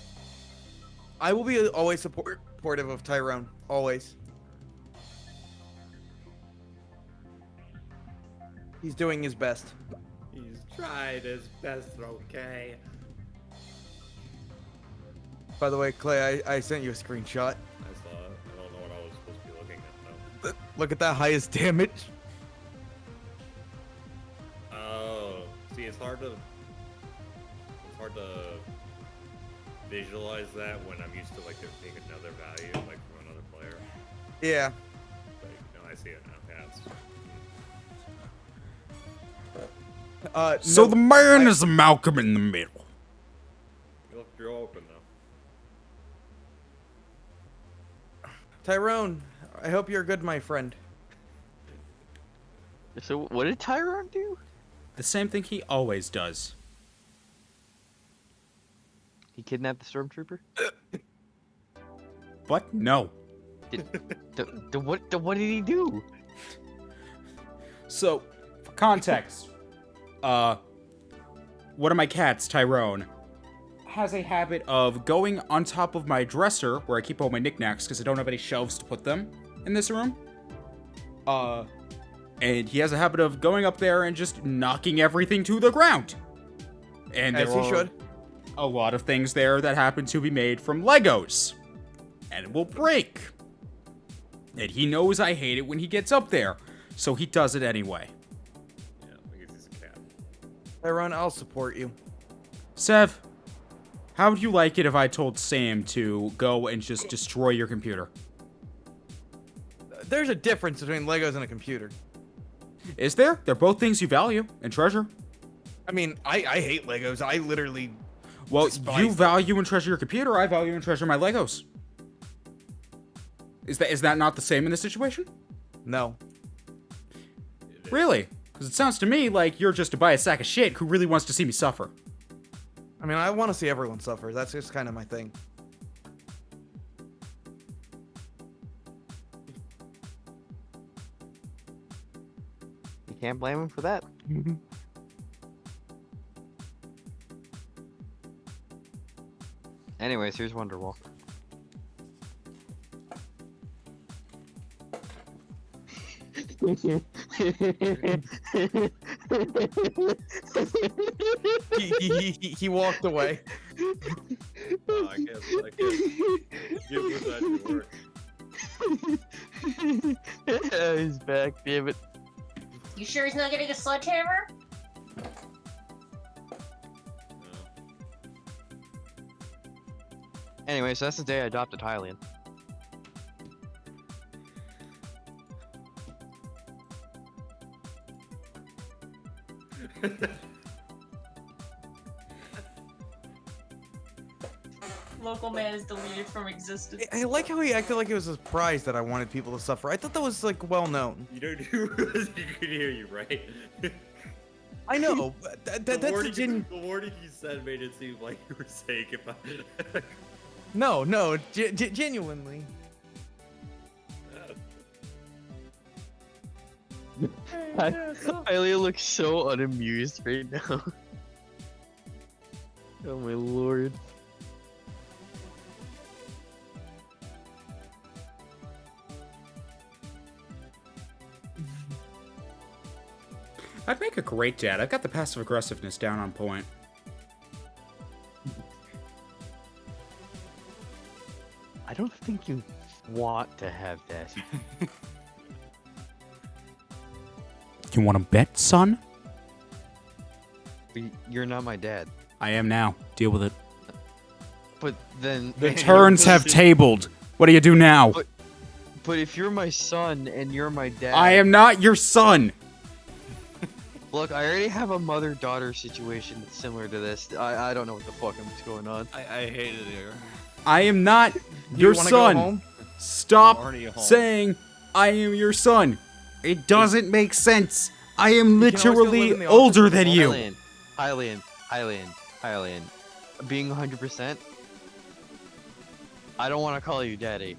[SPEAKER 8] I will be always supportive of Tyrone. Always. He's doing his best.
[SPEAKER 10] He's tried his best, okay?
[SPEAKER 8] By the way, Clay, I sent you a screenshot.
[SPEAKER 10] I saw it. I don't know what I was supposed to be looking at though.
[SPEAKER 8] Look at that highest damage.
[SPEAKER 10] Oh, see, it's hard to visualize that when I'm used to like there being another value like from another player.
[SPEAKER 8] Yeah.
[SPEAKER 10] Like, no, I see it now. Yeah, it's,
[SPEAKER 3] So
[SPEAKER 8] no,
[SPEAKER 3] the man is a Malcolm in the middle.
[SPEAKER 10] you left your open though.
[SPEAKER 8] Tyrone, I hope you're good, my friend.
[SPEAKER 6] So what did Tyrone do?
[SPEAKER 3] The same thing he always does.
[SPEAKER 6] He kidnapped the Stormtrooper?
[SPEAKER 3] But no.
[SPEAKER 6] What did he do?
[SPEAKER 3] So, for context, one of my cats, Tyrone, has a habit of going on top of my dresser where I keep all my knickknacks because I don't have any shelves to put them in this room. And he has a habit of going up there and just knocking everything to the ground. And
[SPEAKER 8] As
[SPEAKER 3] there
[SPEAKER 8] he
[SPEAKER 3] are
[SPEAKER 8] should.
[SPEAKER 3] a lot of things there that happen to be made from Legos. And it will break. And he knows I hate it when he gets up there. So he does it anyway.
[SPEAKER 10] Yeah, because he's a cat.
[SPEAKER 8] Tyrone, I'll support you.
[SPEAKER 3] Sev, how would you like it if I told Sam to go and just destroy your computer?
[SPEAKER 8] There's a difference between Legos and a computer.
[SPEAKER 3] Is there? They're both things you value and treasure.
[SPEAKER 8] I mean, I hate Legos. I literally
[SPEAKER 3] Well,
[SPEAKER 8] despise
[SPEAKER 3] you
[SPEAKER 8] them.
[SPEAKER 3] value and treasure your computer. I value and treasure my Legos. Is that not the same in this situation?
[SPEAKER 8] No.
[SPEAKER 3] Really? Because it sounds to me like you're just a biased sack of shit who really wants to see me suffer.
[SPEAKER 8] I mean, I want to see everyone suffer. That's just kind of my thing.
[SPEAKER 6] You can't blame him for that. Anyways, here's Wonderwall.
[SPEAKER 8] He walked away.
[SPEAKER 10] Oh, I can't give with that to work.
[SPEAKER 6] He's back, damn it.
[SPEAKER 5] You sure he's not getting a sledgehammer?
[SPEAKER 6] Anyway, so that's the day I adopted Hylian.
[SPEAKER 9] Local man is deleted from existence.
[SPEAKER 8] I like how he acted like it was a surprise that I wanted people to suffer. I thought that was like well known.
[SPEAKER 10] You don't realize you could hear you, right?
[SPEAKER 8] I know. But that's a
[SPEAKER 10] the warning you said made it seem like you were saying if I.
[SPEAKER 8] No, genuinely.
[SPEAKER 6] Hylian looks so unamused right now. Oh my lord.
[SPEAKER 3] I'd make a great dad. I've got the passive aggressiveness down on point.
[SPEAKER 6] I don't think you want to have that.
[SPEAKER 3] You want to bet, son?
[SPEAKER 6] But you're not my dad.
[SPEAKER 3] I am now. Deal with it.
[SPEAKER 6] But then...
[SPEAKER 3] The turns have tabled. What do you do now?
[SPEAKER 6] But if you're my son and you're my dad...
[SPEAKER 3] I am not your son!
[SPEAKER 6] Look, I already have a mother-daughter situation that's similar to this. I don't know what the fuck is going on.
[SPEAKER 1] I hate it here.
[SPEAKER 3] I am not your
[SPEAKER 8] wanna go
[SPEAKER 3] son.
[SPEAKER 8] home?
[SPEAKER 3] Stop
[SPEAKER 1] Already home.
[SPEAKER 3] saying I am your son. It doesn't make sense. I am
[SPEAKER 8] You can always go live
[SPEAKER 3] literally
[SPEAKER 8] in the
[SPEAKER 3] older
[SPEAKER 8] office
[SPEAKER 3] than you.
[SPEAKER 6] Hylian. Being 100%, I don't want to call you daddy.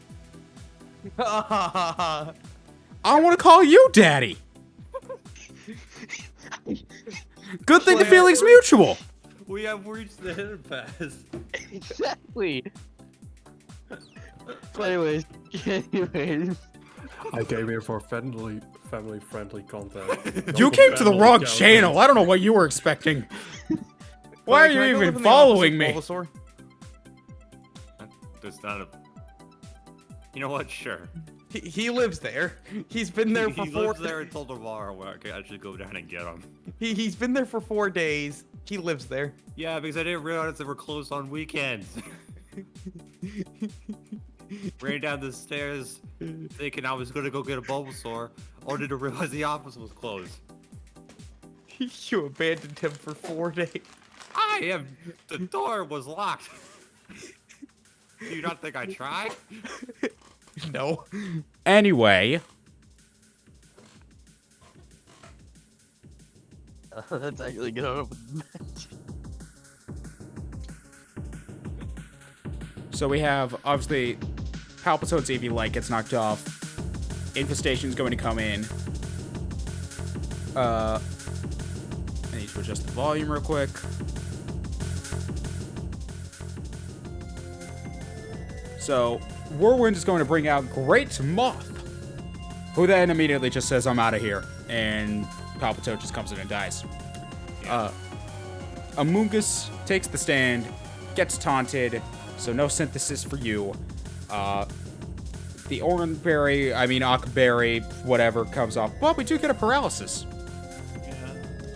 [SPEAKER 3] I want to call you daddy. Good thing the feeling's mutual.
[SPEAKER 10] We have reached the impasse.
[SPEAKER 6] Exactly. So anyways.
[SPEAKER 2] I came here for family-friendly content.
[SPEAKER 3] You came to the wrong channel. I don't know what you were expecting. Why are you even following me?
[SPEAKER 1] There's not a... You know what? Sure.
[SPEAKER 8] He lives there. He's been there for
[SPEAKER 1] he
[SPEAKER 8] 4
[SPEAKER 1] lives there until tomorrow where I can actually go down and get him.
[SPEAKER 8] He's been there for 4 days. He lives there.
[SPEAKER 1] Yeah, because I didn't realize they were closed on weekends. Ran down the stairs thinking I was going to go get a Bulbasaur, or didn't realize the office was closed.
[SPEAKER 8] You abandoned him for 4 days.
[SPEAKER 1] The door was locked. Do you not think I tried?
[SPEAKER 8] No.
[SPEAKER 3] Anyway.
[SPEAKER 6] That's actually good on with the match.
[SPEAKER 3] So we have, obviously, Palpitone's AV light gets knocked off. Infestation's going to come in. I need to adjust the volume real quick. So, Whirlwind is going to bring out Great Moth, who then immediately just says, I'm out of here. And Palpitone just comes in and dies. Amoonguss takes the stand, gets taunted, so no synthesis for you. The Ockberry, whatever, comes off. Well, we do get a paralysis.
[SPEAKER 1] Yeah,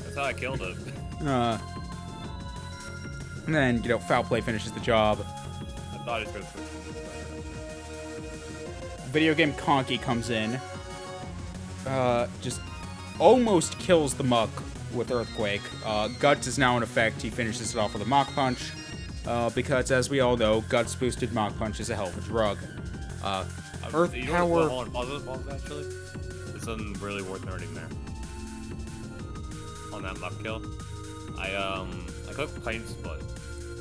[SPEAKER 1] that's how I killed it.
[SPEAKER 3] And then, Foul Play finishes the job.
[SPEAKER 1] I thought he was going to switch.
[SPEAKER 3] Video Game Conky comes in. Just almost kills the Muck with Earthquake. Guts is now in effect. He finishes it off with a Mach Punch. Because, as we all know, Guts-boosted Mach Punch is a hell of a drug. Earth
[SPEAKER 1] you know
[SPEAKER 3] Power...
[SPEAKER 1] what, hold on, pause, actually. There's something really worth noting there. On that Muck kill. I clicked Plane Split.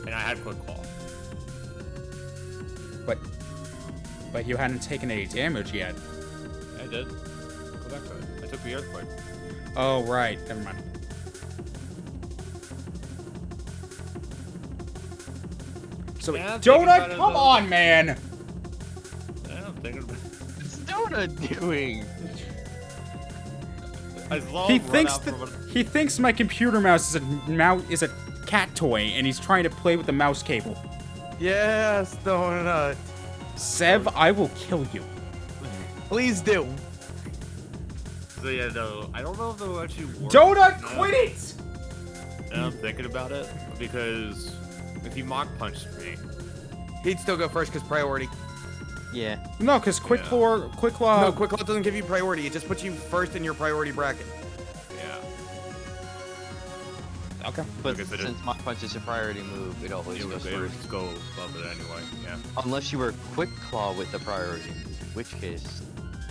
[SPEAKER 1] And I had Quick Claw.
[SPEAKER 3] But you hadn't taken any damage yet.
[SPEAKER 1] Yeah, I did. Go back to it. I took the Earthquake.
[SPEAKER 3] Oh, right. Never mind. So,
[SPEAKER 1] Yeah, I'm thinking about
[SPEAKER 3] Donut,
[SPEAKER 1] it,
[SPEAKER 3] come
[SPEAKER 1] though.
[SPEAKER 3] on, man!
[SPEAKER 1] Yeah, I'm thinking about it.
[SPEAKER 6] What's Donut doing?
[SPEAKER 3] He thinks my computer mouse is a cat toy, and he's trying to play with the mouse cable.
[SPEAKER 8] Yes, donut.
[SPEAKER 3] Sev, I will kill you.
[SPEAKER 8] Please do.
[SPEAKER 1] So yeah, no, I don't know if they'll actually work.
[SPEAKER 3] Donut, quit it!
[SPEAKER 1] And I'm thinking about it because if he mock punched me,
[SPEAKER 8] He'd still go first because priority.
[SPEAKER 6] Yeah.
[SPEAKER 3] No, because Quick Claw.
[SPEAKER 8] No, Quick Claw doesn't give you priority. It just puts you first in your priority bracket.
[SPEAKER 1] yeah.
[SPEAKER 3] Okay.
[SPEAKER 6] But
[SPEAKER 1] Because it
[SPEAKER 6] since Mach Punch is a priority move, it always
[SPEAKER 1] It
[SPEAKER 6] goes
[SPEAKER 1] would
[SPEAKER 6] first.
[SPEAKER 1] just go above it anyway. Yeah.
[SPEAKER 6] Unless you were Quick Claw with the priority move, in which case,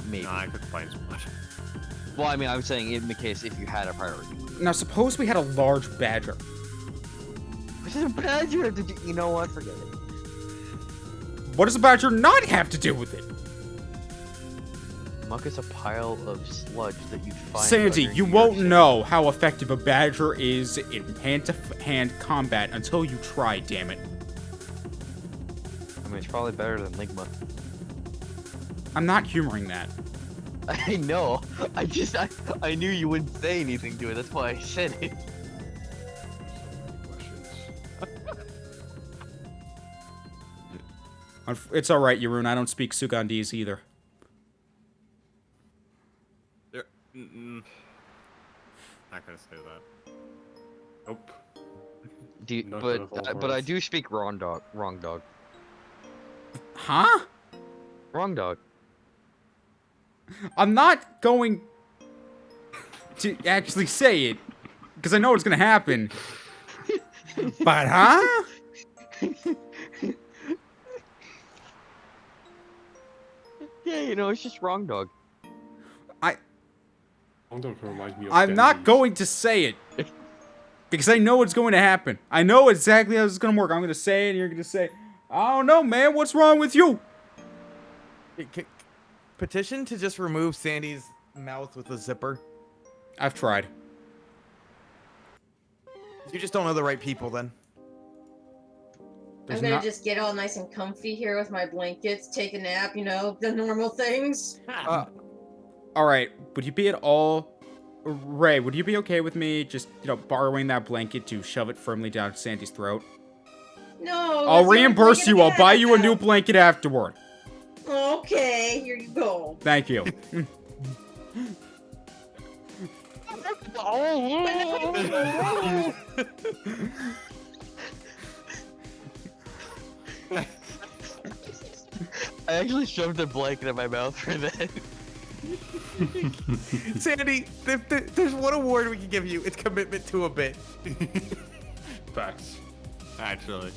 [SPEAKER 6] maybe.
[SPEAKER 1] Nah, I could find so much.
[SPEAKER 6] Well, I mean, I was saying in the case if you had a priority move.
[SPEAKER 3] Now, suppose we had a large badger.
[SPEAKER 6] Which is a badger. You know what? Forget it.
[SPEAKER 3] What does a badger not have to do with it?
[SPEAKER 6] Muck is a pile of sludge that you find.
[SPEAKER 3] Sandy,
[SPEAKER 6] under
[SPEAKER 3] you
[SPEAKER 6] your
[SPEAKER 3] won't
[SPEAKER 6] ship.
[SPEAKER 3] know how effective a badger is in hand-to-hand combat until you try, damn it.
[SPEAKER 6] I mean, it's probably better than Ligma.
[SPEAKER 3] I'm not humoring that.
[SPEAKER 6] I know. I knew you wouldn't say anything to it. That's why I said it.
[SPEAKER 3] It's alright, Yeroon, I don't speak Sugandese either.
[SPEAKER 1] There, not gonna say that.
[SPEAKER 2] Nope. Not gonna fall
[SPEAKER 6] But
[SPEAKER 2] for
[SPEAKER 6] I
[SPEAKER 2] it.
[SPEAKER 6] do speak wrong dog. Wrong dog.
[SPEAKER 3] Huh?
[SPEAKER 6] Wrong dog.
[SPEAKER 3] I'm not going to actually say it, because I know what's gonna happen. But, huh?
[SPEAKER 6] Yeah, you know, it's just wrong dog.
[SPEAKER 2] Don't remind me of
[SPEAKER 3] I'm not
[SPEAKER 2] candies.
[SPEAKER 3] going to say it. Because I know what's going to happen. I know exactly how this is going to work. I'm going to say it, and you're going to say, I don't know, man, what's wrong with you?
[SPEAKER 8] Petition to just remove Sandy's mouth with a zipper.
[SPEAKER 3] I've tried.
[SPEAKER 8] You just don't know the right people then.
[SPEAKER 3] There's
[SPEAKER 9] I'm gonna
[SPEAKER 3] not-
[SPEAKER 9] just get all nice and comfy here with my blankets, take a nap, you know, the normal things.
[SPEAKER 3] Alright, would you be at all... Ray, would you be okay with me just, borrowing that blanket to shove it firmly down Sandy's throat?
[SPEAKER 9] No.
[SPEAKER 3] I'll
[SPEAKER 9] it's the only
[SPEAKER 3] reimburse
[SPEAKER 9] blanket
[SPEAKER 3] you.
[SPEAKER 9] I
[SPEAKER 3] I'll buy you a new
[SPEAKER 9] have.
[SPEAKER 3] blanket afterward.
[SPEAKER 9] Okay, here you go.
[SPEAKER 3] Thank you.
[SPEAKER 6] I actually shoved a blanket in my mouth for that.
[SPEAKER 8] Sandy, there's one award we can give you. It's commitment to a bit.
[SPEAKER 2] Facts.
[SPEAKER 1] Actually.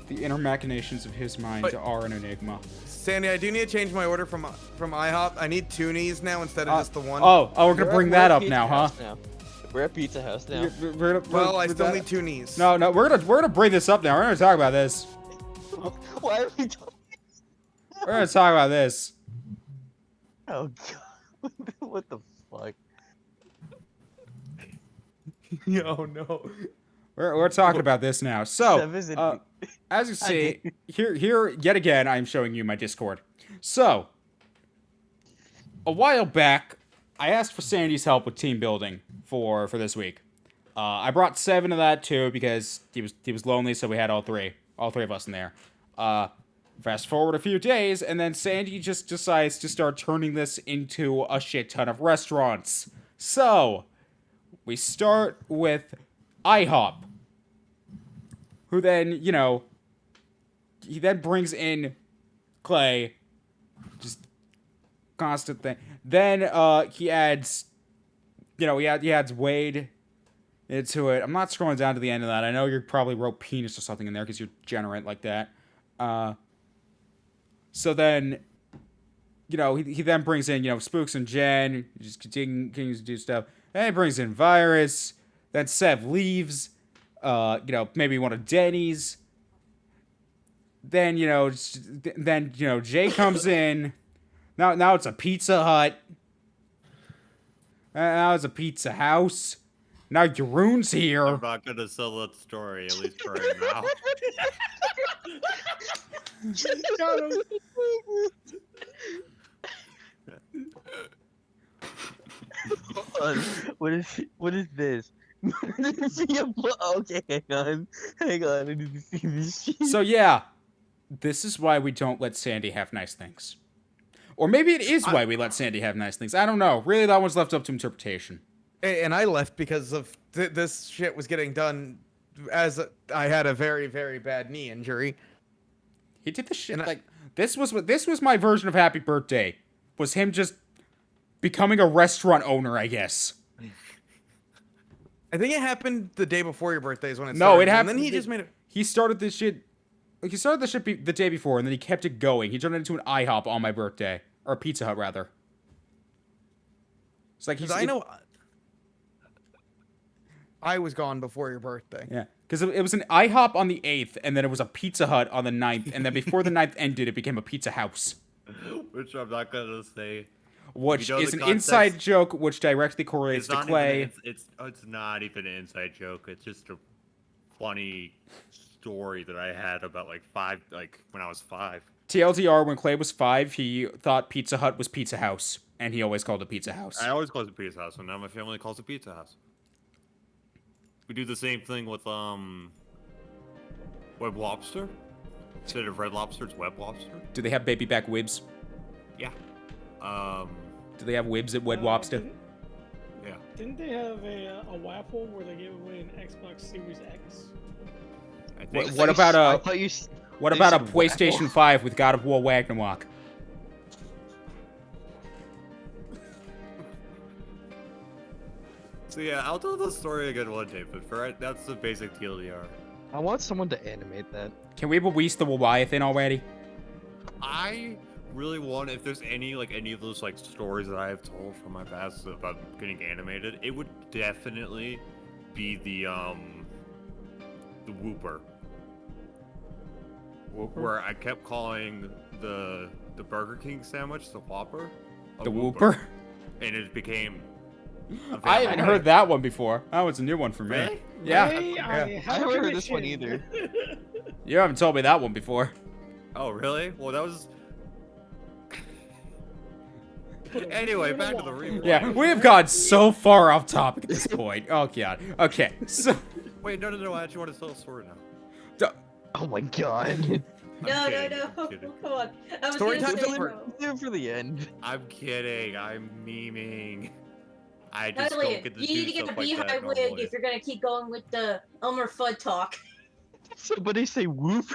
[SPEAKER 3] The inner machinations of his mind
[SPEAKER 8] But-
[SPEAKER 3] are an enigma.
[SPEAKER 8] Sandy, I do need to change my order from IHOP. I need 2 knees now instead of just the one.
[SPEAKER 3] Oh, we're gonna bring that up now, huh?
[SPEAKER 6] We're at Pizza House now.
[SPEAKER 8] Well, I still need 2 knees.
[SPEAKER 3] No, we're gonna bring this up now. We're gonna talk about this.
[SPEAKER 6] Why are we talking?
[SPEAKER 3] We're gonna talk about this.
[SPEAKER 6] Oh god. What the fuck?
[SPEAKER 8] Oh no.
[SPEAKER 3] We're talking about this now. So,
[SPEAKER 6] Sev isn't-
[SPEAKER 3] as you see, here yet again, I'm showing you my Discord. So, a while back, I asked for Sandy's help with team building for this week. I brought 7 of that too because he was lonely, so we had all three of us in there. Fast forward a few days, and then Sandy just decides to start turning this into a shit ton of restaurants. So, we start with IHOP, who then, he then brings in Clay, just constant thing. Then he adds, he adds Wade into it. I'm not scrolling down to the end of that. I know you probably wrote penis or something in there because you're generate like that. So then, he then brings in, Spooks and Jen, just continues to do stuff. Then he brings in Virus. Then Sev leaves. Maybe one of Denny's. Then, Jay comes in. Now it's a Pizza Hut. Now it's a Pizza House. Now Jeroen's here.
[SPEAKER 1] I'm not gonna sell that story, at least for right now.
[SPEAKER 6] Hold on. What is this? Okay, hang on. I need to see this shit.
[SPEAKER 3] So yeah, this is why we don't let Sandy have nice things. Or maybe it is why we let Sandy have nice things. I don't know. Really, that one's left up to interpretation.
[SPEAKER 8] And I left because of this shit was getting done as I had a very, very bad knee injury.
[SPEAKER 3] He did the shit like this was my version of Happy Birthday. Was him just becoming a restaurant owner, I guess.
[SPEAKER 8] I think it happened the day before your birthday is when it started.
[SPEAKER 3] No, it happened.
[SPEAKER 8] And then he just made it.
[SPEAKER 3] He started this shit. He started the shit the day before, and then he kept it going. He turned it into an IHOP on my birthday, or a Pizza Hut rather. It's like
[SPEAKER 8] I know. I was gone before your birthday.
[SPEAKER 3] Yeah, because it was an IHOP on the 8th, and then it was a Pizza Hut on the 9th, and then before the 9th ended, it became a Pizza House.
[SPEAKER 1] Which I'm not gonna say.
[SPEAKER 3] Which
[SPEAKER 1] You know
[SPEAKER 3] is
[SPEAKER 1] the
[SPEAKER 3] an inside
[SPEAKER 1] context?
[SPEAKER 3] joke, which directly correlates to Clay.
[SPEAKER 1] It's not even an inside joke. It's just a funny story that I had about when I was 5.
[SPEAKER 3] TLDR, when Clay was 5, he thought Pizza Hut was Pizza House, and he always called it Pizza House.
[SPEAKER 1] I always called it Pizza House, and now my family calls it Pizza House. We do the same thing with Web Lobster. Instead of Red Lobster, it's Web Lobster.
[SPEAKER 3] Do they have baby back Wibs?
[SPEAKER 1] Yeah.
[SPEAKER 3] Do they have Wibs at Wed Lobster?
[SPEAKER 1] Yeah.
[SPEAKER 4] Didn't they have a waffle where they gave away an Xbox Series X?
[SPEAKER 1] I think
[SPEAKER 3] What about a
[SPEAKER 6] What
[SPEAKER 3] about a PlayStation 5 with God of War Ragnarok?
[SPEAKER 1] So yeah, I'll tell the story again one day, but that's the basic TLDR.
[SPEAKER 6] I want someone to animate that.
[SPEAKER 3] Can we release the Leviathan already?
[SPEAKER 1] I really want, if there's any of those stories that I have told from my past about getting animated, it would definitely be the Whooper. Where I kept calling the Burger King sandwich the Whopper.
[SPEAKER 3] The Whooper?
[SPEAKER 1] And it became
[SPEAKER 3] I haven't heard that one before. That was a new one for me.
[SPEAKER 1] Really?
[SPEAKER 3] Yeah.
[SPEAKER 6] I haven't heard this one either.
[SPEAKER 3] You haven't told me that one before.
[SPEAKER 1] Oh, really? Well, that was... Anyway, back to the replay.
[SPEAKER 3] Yeah, we've gone so far off topic at this point. Oh, God. Okay, so...
[SPEAKER 1] Wait, no, I actually want to tell a story now.
[SPEAKER 6] Oh my god.
[SPEAKER 9] No.
[SPEAKER 1] kidding, I'm
[SPEAKER 9] Come
[SPEAKER 1] kidding.
[SPEAKER 9] on. I was
[SPEAKER 8] Story
[SPEAKER 9] gonna
[SPEAKER 8] time
[SPEAKER 9] say
[SPEAKER 8] for-
[SPEAKER 9] no.
[SPEAKER 6] Do it for the end.
[SPEAKER 1] I'm kidding. I'm memeing. I just
[SPEAKER 9] Elliot,
[SPEAKER 1] don't get to
[SPEAKER 9] you
[SPEAKER 1] do
[SPEAKER 9] need to get the
[SPEAKER 1] stuff like that
[SPEAKER 9] beehive wig
[SPEAKER 1] normally.
[SPEAKER 9] if you're gonna keep going with the Elmer Fudd talk.
[SPEAKER 6] Somebody say whoop.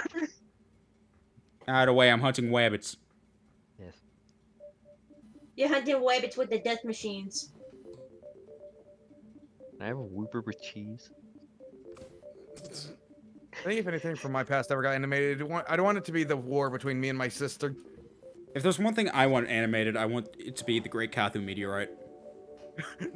[SPEAKER 3] Out of the way, I'm hunting wabbits.
[SPEAKER 6] Yes.
[SPEAKER 9] You're hunting rabbits with the death machines.
[SPEAKER 6] Can I have a whooper with cheese?
[SPEAKER 8] I think if anything from my past ever got animated, I don't want it to be the war between me and my sister.
[SPEAKER 3] If there's one thing I want animated, I want it to be the Great Kathu meteorite.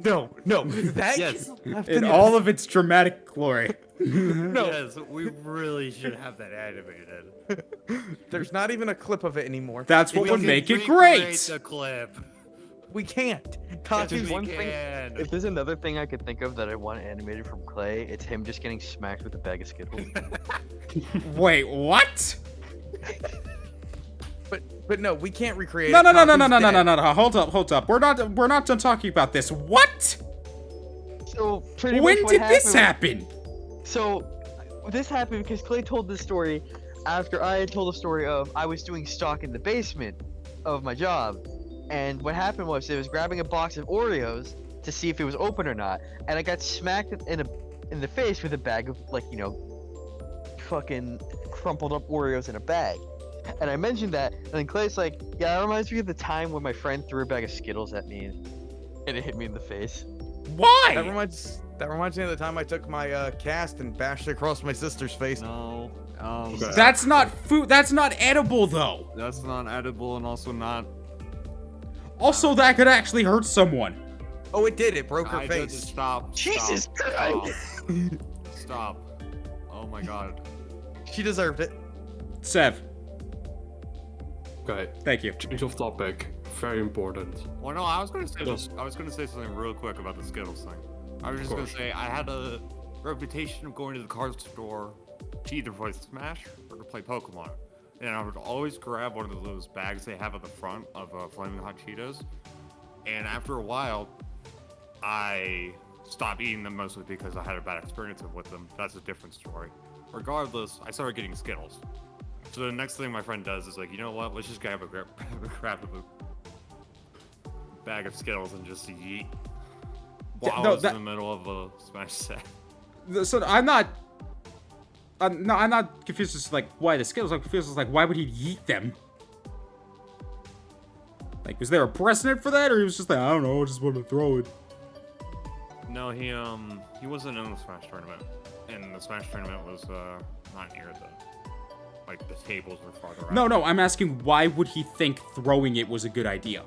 [SPEAKER 8] No, that
[SPEAKER 1] Yes.
[SPEAKER 3] In all of its dramatic glory.
[SPEAKER 8] No.
[SPEAKER 1] Yes, we really should have that animated.
[SPEAKER 8] There's not even a clip of it anymore.
[SPEAKER 3] That's what
[SPEAKER 1] We
[SPEAKER 3] would
[SPEAKER 1] can
[SPEAKER 3] make it
[SPEAKER 1] recreate
[SPEAKER 3] great.
[SPEAKER 1] the clip.
[SPEAKER 8] We can't.
[SPEAKER 1] Yes,
[SPEAKER 8] Katsu's
[SPEAKER 1] we
[SPEAKER 6] one thing-
[SPEAKER 1] can.
[SPEAKER 6] If there's another thing I could think of that I want animated from Clay, it's him just getting smacked with a bag of Skittles.
[SPEAKER 3] Wait, what?
[SPEAKER 8] But no, we can't recreate.
[SPEAKER 3] No,
[SPEAKER 8] it.
[SPEAKER 3] no, no, no, no,
[SPEAKER 8] Katsu's
[SPEAKER 3] no, no,
[SPEAKER 8] dead.
[SPEAKER 3] no, no. Hold up. We're not done talking about this. What?
[SPEAKER 6] So pretty
[SPEAKER 3] When
[SPEAKER 6] much what
[SPEAKER 3] did this
[SPEAKER 6] happened-
[SPEAKER 3] happen?
[SPEAKER 6] So this happened because Clay told this story after I had told the story of I was doing stock in the basement of my job, and what happened was I was grabbing a box of Oreos to see if it was open or not, and I got smacked in the face with a bag of fucking crumpled up Oreos in a bag. And I mentioned that, and then Clay's like, yeah, it reminds me of the time when my friend threw a bag of Skittles at me, and it hit me in the face.
[SPEAKER 3] Why?
[SPEAKER 8] That reminds me of the time I took my cast and bashed it across my sister's face.
[SPEAKER 1] No.
[SPEAKER 3] That's not food. That's not edible, though.
[SPEAKER 1] That's not edible and also not.
[SPEAKER 3] Also, that could actually hurt someone.
[SPEAKER 8] Oh, it did. It broke her
[SPEAKER 1] I
[SPEAKER 8] face.
[SPEAKER 1] Just stop.
[SPEAKER 6] Jesus Christ!
[SPEAKER 1] Stop. Oh my god.
[SPEAKER 8] She deserved it.
[SPEAKER 3] Sev,
[SPEAKER 2] Okay,
[SPEAKER 3] thank you.
[SPEAKER 2] change of topic. Very important.
[SPEAKER 1] Well, no, I was gonna say
[SPEAKER 2] Yes.
[SPEAKER 1] I was gonna say something real quick about the Skittles thing. I was just
[SPEAKER 2] Of
[SPEAKER 1] gonna
[SPEAKER 2] course.
[SPEAKER 1] say I had a reputation of going to the card store to either play Smash or to play Pokemon, and I would always grab one of those bags they have at the front of Flaming Hot Cheetos. And after a while, I stopped eating them mostly because I had a bad experience with them. That's a different story. Regardless, I started getting Skittles. So the next thing my friend does is like, you know what? Let's just grab a bag of Skittles and just yeet while I was in the middle of a Smash set.
[SPEAKER 3] So I'm not confused as like why the Skittles. I'm confused as like why would he yeet them? Like, was there a precedent for that, or he was just like, I don't know, I just want to throw it?
[SPEAKER 1] No, he wasn't in the Smash tournament, and the Smash tournament was not near the tables were farther out.
[SPEAKER 3] No, I'm asking why would he think throwing it was a good idea?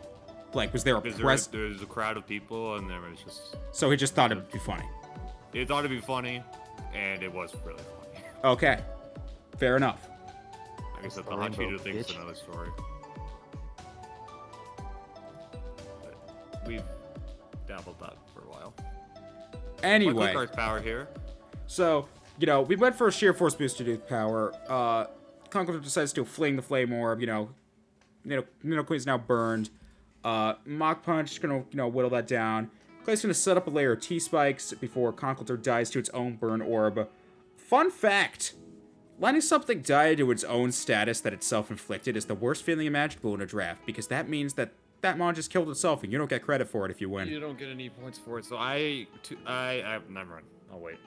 [SPEAKER 3] Like, was there a
[SPEAKER 1] precedent? There was a crowd of people, and there was just.
[SPEAKER 3] So he just thought it would be funny.
[SPEAKER 1] He thought it'd be funny, and it was really funny.
[SPEAKER 3] Okay, fair enough.
[SPEAKER 1] Like I said, the hot Cheeto thing is another story. We've dabbled that for a while.
[SPEAKER 3] Anyway.
[SPEAKER 1] Quick power here.
[SPEAKER 3] So, you know, we went for a sheer force boost to do power. Conqueror decides to fling the flame orb, you know, Nidoqueen's now burned. Mach Punch gonna, whittle that down. Clay's gonna set up a layer of T-spikes before Conqueror dies to its own burn orb. Fun fact! Letting something die to its own status that it's self-inflicted is the worst feeling imaginable in a draft, because that means that mon just killed itself, and you don't get credit for it if you win.
[SPEAKER 1] You don't get any points for it, so never mind. I'll wait.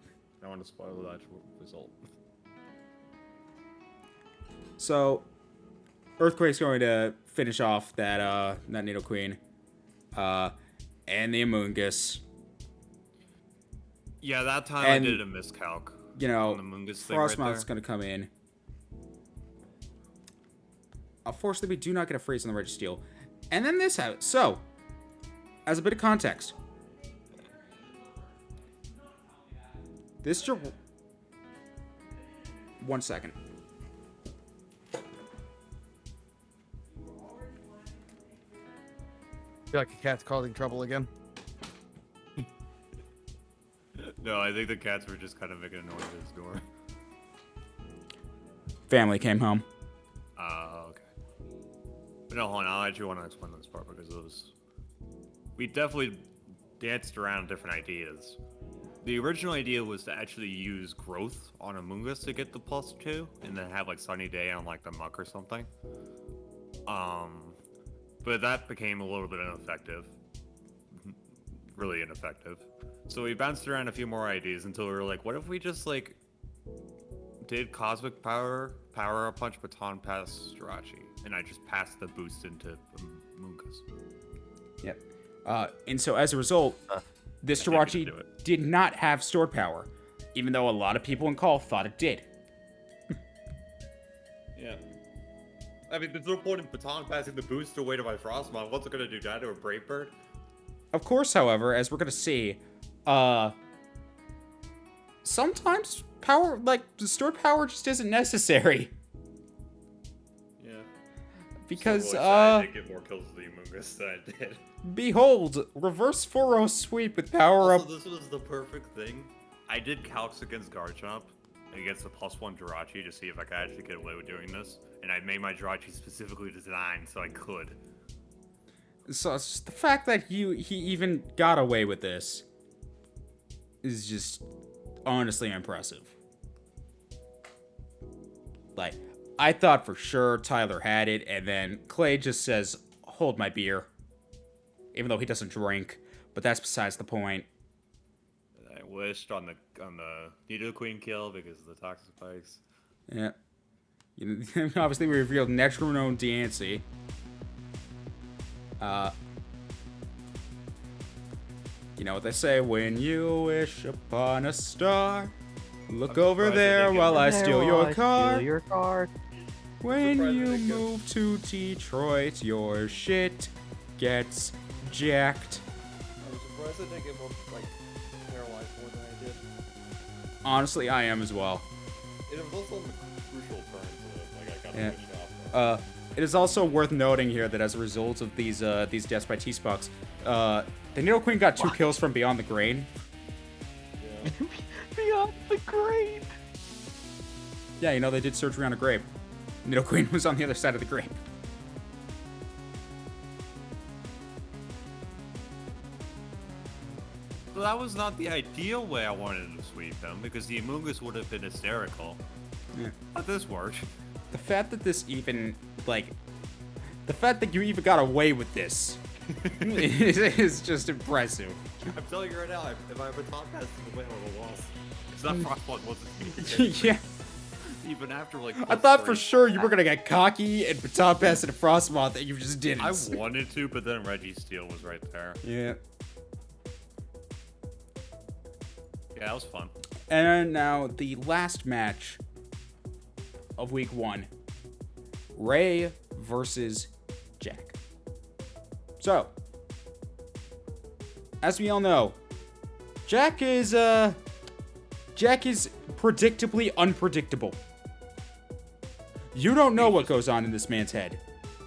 [SPEAKER 1] I don't want to spoil the actual result.
[SPEAKER 3] So, Earthquake's going to finish off that Nidoqueen, and the Amoonguss.
[SPEAKER 1] Yeah, that time I did a miscalc.
[SPEAKER 3] You know,
[SPEAKER 1] on the Amoonguss thing
[SPEAKER 3] Frostmoth's
[SPEAKER 1] right
[SPEAKER 3] going to come in. Unfortunately, we do not get a freeze on the Registeel. And then this happens. So, as a bit of context, this 1 second.
[SPEAKER 8] I feel like a cat's causing trouble again.
[SPEAKER 1] No, I think the cats were just kind of making a noise at his door.
[SPEAKER 3] Family came home.
[SPEAKER 1] Okay. But no, hold on, I actually want to explain this part because we definitely danced around different ideas. The original idea was to actually use growth on Amoonguss to get the +2, and then have like Sunny Day on like the Muck or something. But that became a little bit ineffective. Really ineffective. So we bounced around a few more ideas until we were like, what if we just like did Cosmic Power Up Punch Baton Pass Jirachi, and I just passed the boost into Amoonguss.
[SPEAKER 3] Yep. And so as a result, this Jirachi did not have stored power, even though a lot of people in Call thought it did.
[SPEAKER 1] Yeah. I mean, there's no point in Baton passing the boost away to my Frostmoth. What's it gonna do, that to a Brave Bird?
[SPEAKER 3] Of course, however, as we're gonna see, sometimes power, like, stored power just isn't necessary.
[SPEAKER 1] Yeah.
[SPEAKER 3] Because,
[SPEAKER 1] I did get more kills with the Amoonguss than I did.
[SPEAKER 3] Behold, reverse 4-0 sweep with power up.
[SPEAKER 1] This was the perfect thing. I did calcs against Garchomp, against the +1 Jirachi to see if I could actually get away with doing this. And I made my Jirachi specifically designed so I could.
[SPEAKER 3] So it's just the fact that he even got away with this is just honestly impressive. Like, I thought for sure Tyler had it, and then Clay just says, hold my beer. Even though he doesn't drink, but that's besides the point.
[SPEAKER 1] I wished on the Nidoqueen kill because of the Toxic Spikes.
[SPEAKER 3] Yeah. Obviously we revealed Necrono Diancie. You know what they say, when you wish upon a star, look over there while I steal your car. When you move to Detroit, your shit gets jacked.
[SPEAKER 7] I'm surprised I didn't get more, like, paralyzed more than I did.
[SPEAKER 3] Honestly, I am as well.
[SPEAKER 1] It was also a crucial turn to like I got switched off.
[SPEAKER 3] It is also worth noting here that as a result of these deaths by T-Spucks, the Nidoqueen got 2 kills from Beyond the Grain.
[SPEAKER 1] Yeah.
[SPEAKER 6] Beyond the Grain!
[SPEAKER 3] Yeah, you know, they did surgery on a grape. Nidoqueen was on the other side of the grape.
[SPEAKER 1] that was not the ideal way I wanted to sweep him, because the Amoongus would have been hysterical.
[SPEAKER 3] Yeah.
[SPEAKER 1] But this worked.
[SPEAKER 3] The fact that this even, like, the fact that you even got away with this is just impressive.
[SPEAKER 10] I'm telling you right now, if I have a top pass to the whale, I would have lost. It's not Frostblood wasn't
[SPEAKER 3] Yeah.
[SPEAKER 1] Even after, like,
[SPEAKER 3] I thought for sure you were gonna get cocky and baton pass and a Frostmoth, and you just didn't.
[SPEAKER 1] I wanted to, but then Reggie Steele was right there.
[SPEAKER 3] Yeah.
[SPEAKER 1] Yeah, that was fun.
[SPEAKER 3] And now the last match of week 1. Ray versus Jack. So, as we all know, Jack is predictably unpredictable. You don't know what goes on in this man's head.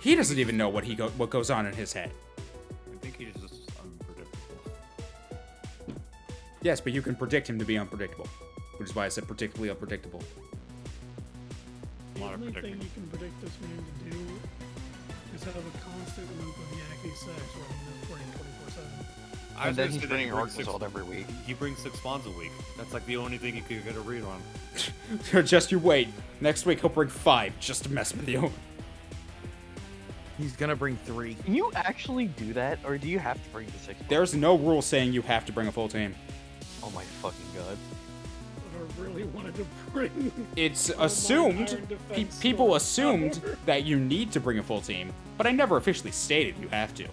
[SPEAKER 3] He doesn't even know what goes on in his head.
[SPEAKER 1] I think he's just unpredictable.
[SPEAKER 3] Yes, but you can predict him to be unpredictable, which is why I said predictably unpredictable.
[SPEAKER 4] The only thing you can predict this man to do is have a constant loop of yakky sex while he's playing 24/7.
[SPEAKER 6] And then he's bringing Arkansas every week.
[SPEAKER 1] He brings 6 spawns a week. That's like the only thing you could get a read on.
[SPEAKER 3] Just you wait. Next week he'll bring 5 just to mess with you.
[SPEAKER 8] He's gonna bring 3.
[SPEAKER 6] Can you actually do that, or do you have to bring the 6?
[SPEAKER 3] There's no rule saying you have to bring a full team.
[SPEAKER 6] Oh my fucking god.
[SPEAKER 4] I really wanted to bring.
[SPEAKER 3] It's assumed, people assumed that you need to bring a full team, but I never officially stated you have to.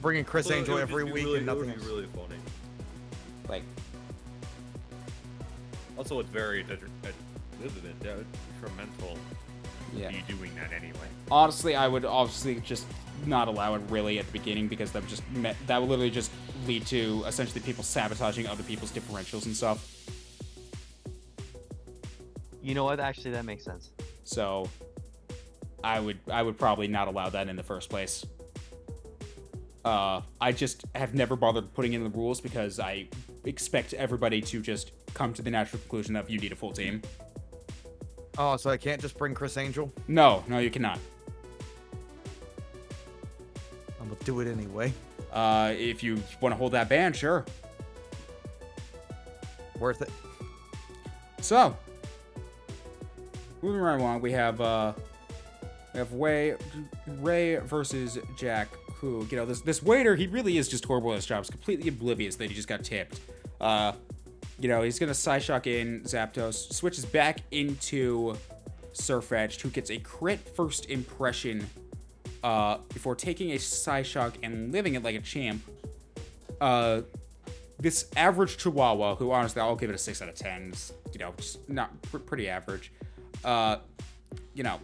[SPEAKER 8] Bringing Chris Angel every week and nothing
[SPEAKER 10] It
[SPEAKER 8] else.
[SPEAKER 10] would be really funny.
[SPEAKER 3] Like,
[SPEAKER 10] Also, it's very
[SPEAKER 1] Detrimental.
[SPEAKER 3] yeah.
[SPEAKER 1] You doing that anyway.
[SPEAKER 3] Honestly, I would obviously just not allow it really at the beginning because that would literally just lead to essentially people sabotaging other people's differentials and stuff.
[SPEAKER 6] You know what? Actually, that makes sense.
[SPEAKER 3] So, I would probably not allow that in the first place. I just have never bothered putting in the rules because I expect everybody to just come to the natural conclusion of you need a full team.
[SPEAKER 8] Oh, so I can't just bring Chris Angel?
[SPEAKER 3] No, you cannot.
[SPEAKER 8] I'm gonna do it anyway.
[SPEAKER 3] If you want to hold that ban, sure.
[SPEAKER 8] Worth it.
[SPEAKER 3] So, moving right along, we have Ray versus Jack, who, you know, this waiter, he really is just horrible at his job. He's completely oblivious that he just got tipped. You know, he's gonna Psyshock in Zapdos, switches back into Farfetch'd, who gets a crit first impression before taking a Psyshock and living it like a champ. This average Chihuahua, who honestly I'll give it a 6 out of 10, is, you know, just not pretty average. You know,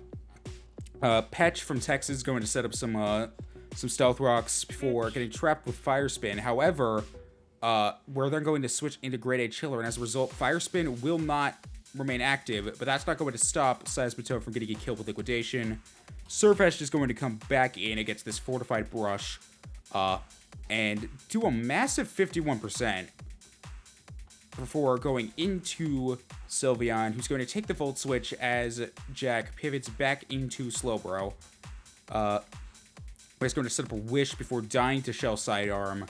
[SPEAKER 3] Petch from Texas is going to set up some Stealth Rocks before getting trapped with Fire Spin. However, where they're going to switch into Grade A Chiller, and as a result, Fire Spin will not remain active, but that's not going to stop Seismitoad from getting a kill with Liquidation. Farfetch'd is going to come back in against this Fortified Brush, and do a massive 51% before going into Sylveon, who's going to take the Volt Switch as Jack pivots back into Slowbro. He's going to set up a Wish before dying to Shell Sidearm.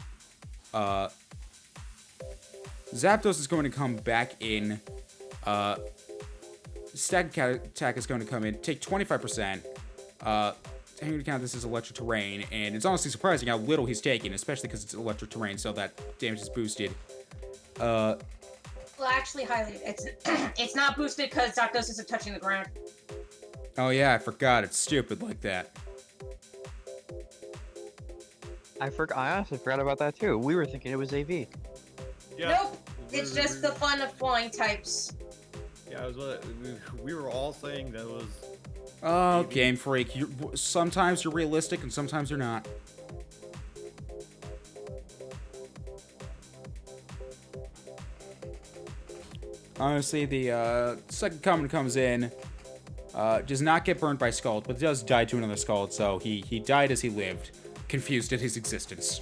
[SPEAKER 3] Zapdos is going to come back in. Static Attack is going to come in, take 25%. Taking into account this is electric terrain, and it's honestly surprising how little he's taking, especially because it's electric terrain, so that damage is boosted.
[SPEAKER 5] Well, actually, highly. It's not boosted because Zapdos isn't touching the ground.
[SPEAKER 3] Oh yeah, I forgot. It's stupid like that.
[SPEAKER 6] I honestly forgot about that too. We were thinking it was AV.
[SPEAKER 10] Yeah.
[SPEAKER 5] Nope. It's just the fun of flying types.
[SPEAKER 10] Yeah, we were all saying that was.
[SPEAKER 3] Oh, Game Freak. Sometimes you're realistic and sometimes you're not. Honestly, the second comment comes in. Does not get burned by Scald, but does die to another Scald, so he died as he lived, confused at his existence.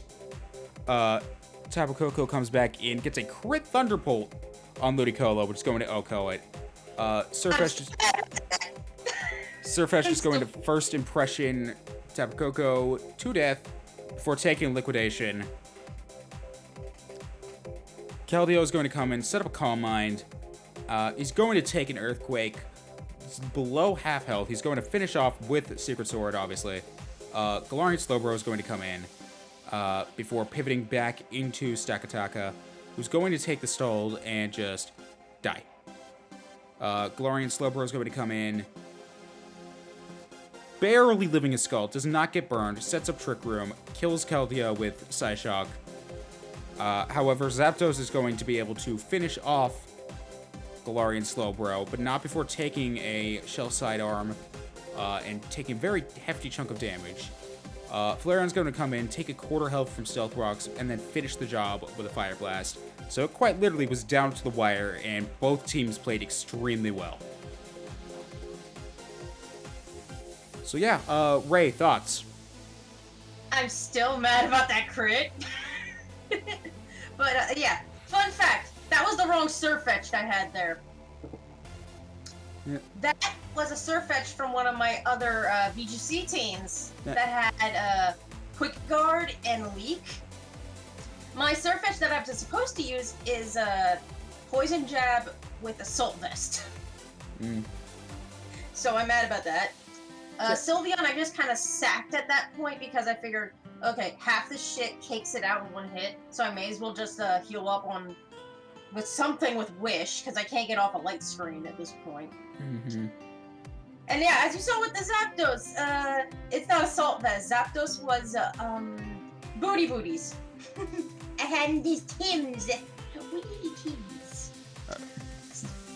[SPEAKER 3] Tapu Koko comes back in, gets a crit Thunderbolt on Ludicolo, which is going to OHKO it. Farfetch'd is going to first impression Tapu Koko to death before taking Liquidation. Keldeo is going to come in, set up a Calm Mind. He's going to take an Earthquake. It's below half health. He's going to finish off with Secret Sword, obviously. Galarian Slowbro is going to come in before pivoting back into Stakataka, who's going to take the Stalled and just die. Galarian Slowbro is going to come in, barely living his skull, does not get burned, sets up Trick Room, kills Keldeo with Psyshock. However, Zapdos is going to be able to finish off Galarian Slowbro, but not before taking a Shell Sidearm and taking a very hefty chunk of damage. Flareon's going to come in, take a quarter health from Stealth Rocks, and then finish the job with a Fire Blast. So it quite literally was down to the wire, and both teams played extremely well. So yeah, Ray, thoughts?
[SPEAKER 5] I'm still mad about that crit. But yeah, fun fact, that was the wrong Surfetch'd I had there.
[SPEAKER 3] Yeah.
[SPEAKER 5] That was a Surfetch'd from one of my other VGC teams that had Quick Guard and Leak. My Surfetch'd that I'm supposed to use is Poison Jab with Assault Vest. So I'm mad about that. Sylveon, I just kind of sacked at that point because I figured, okay, half the shit cakes it out in one hit, so I may as well just heal up on with something with Wish, because I can't get off a light screen at this point.
[SPEAKER 3] Mm-hmm.
[SPEAKER 5] And yeah, as you saw with the Zapdos, it's not Assault Vest. Zapdos was Booty Booties. I had these Tims. Wee Tims.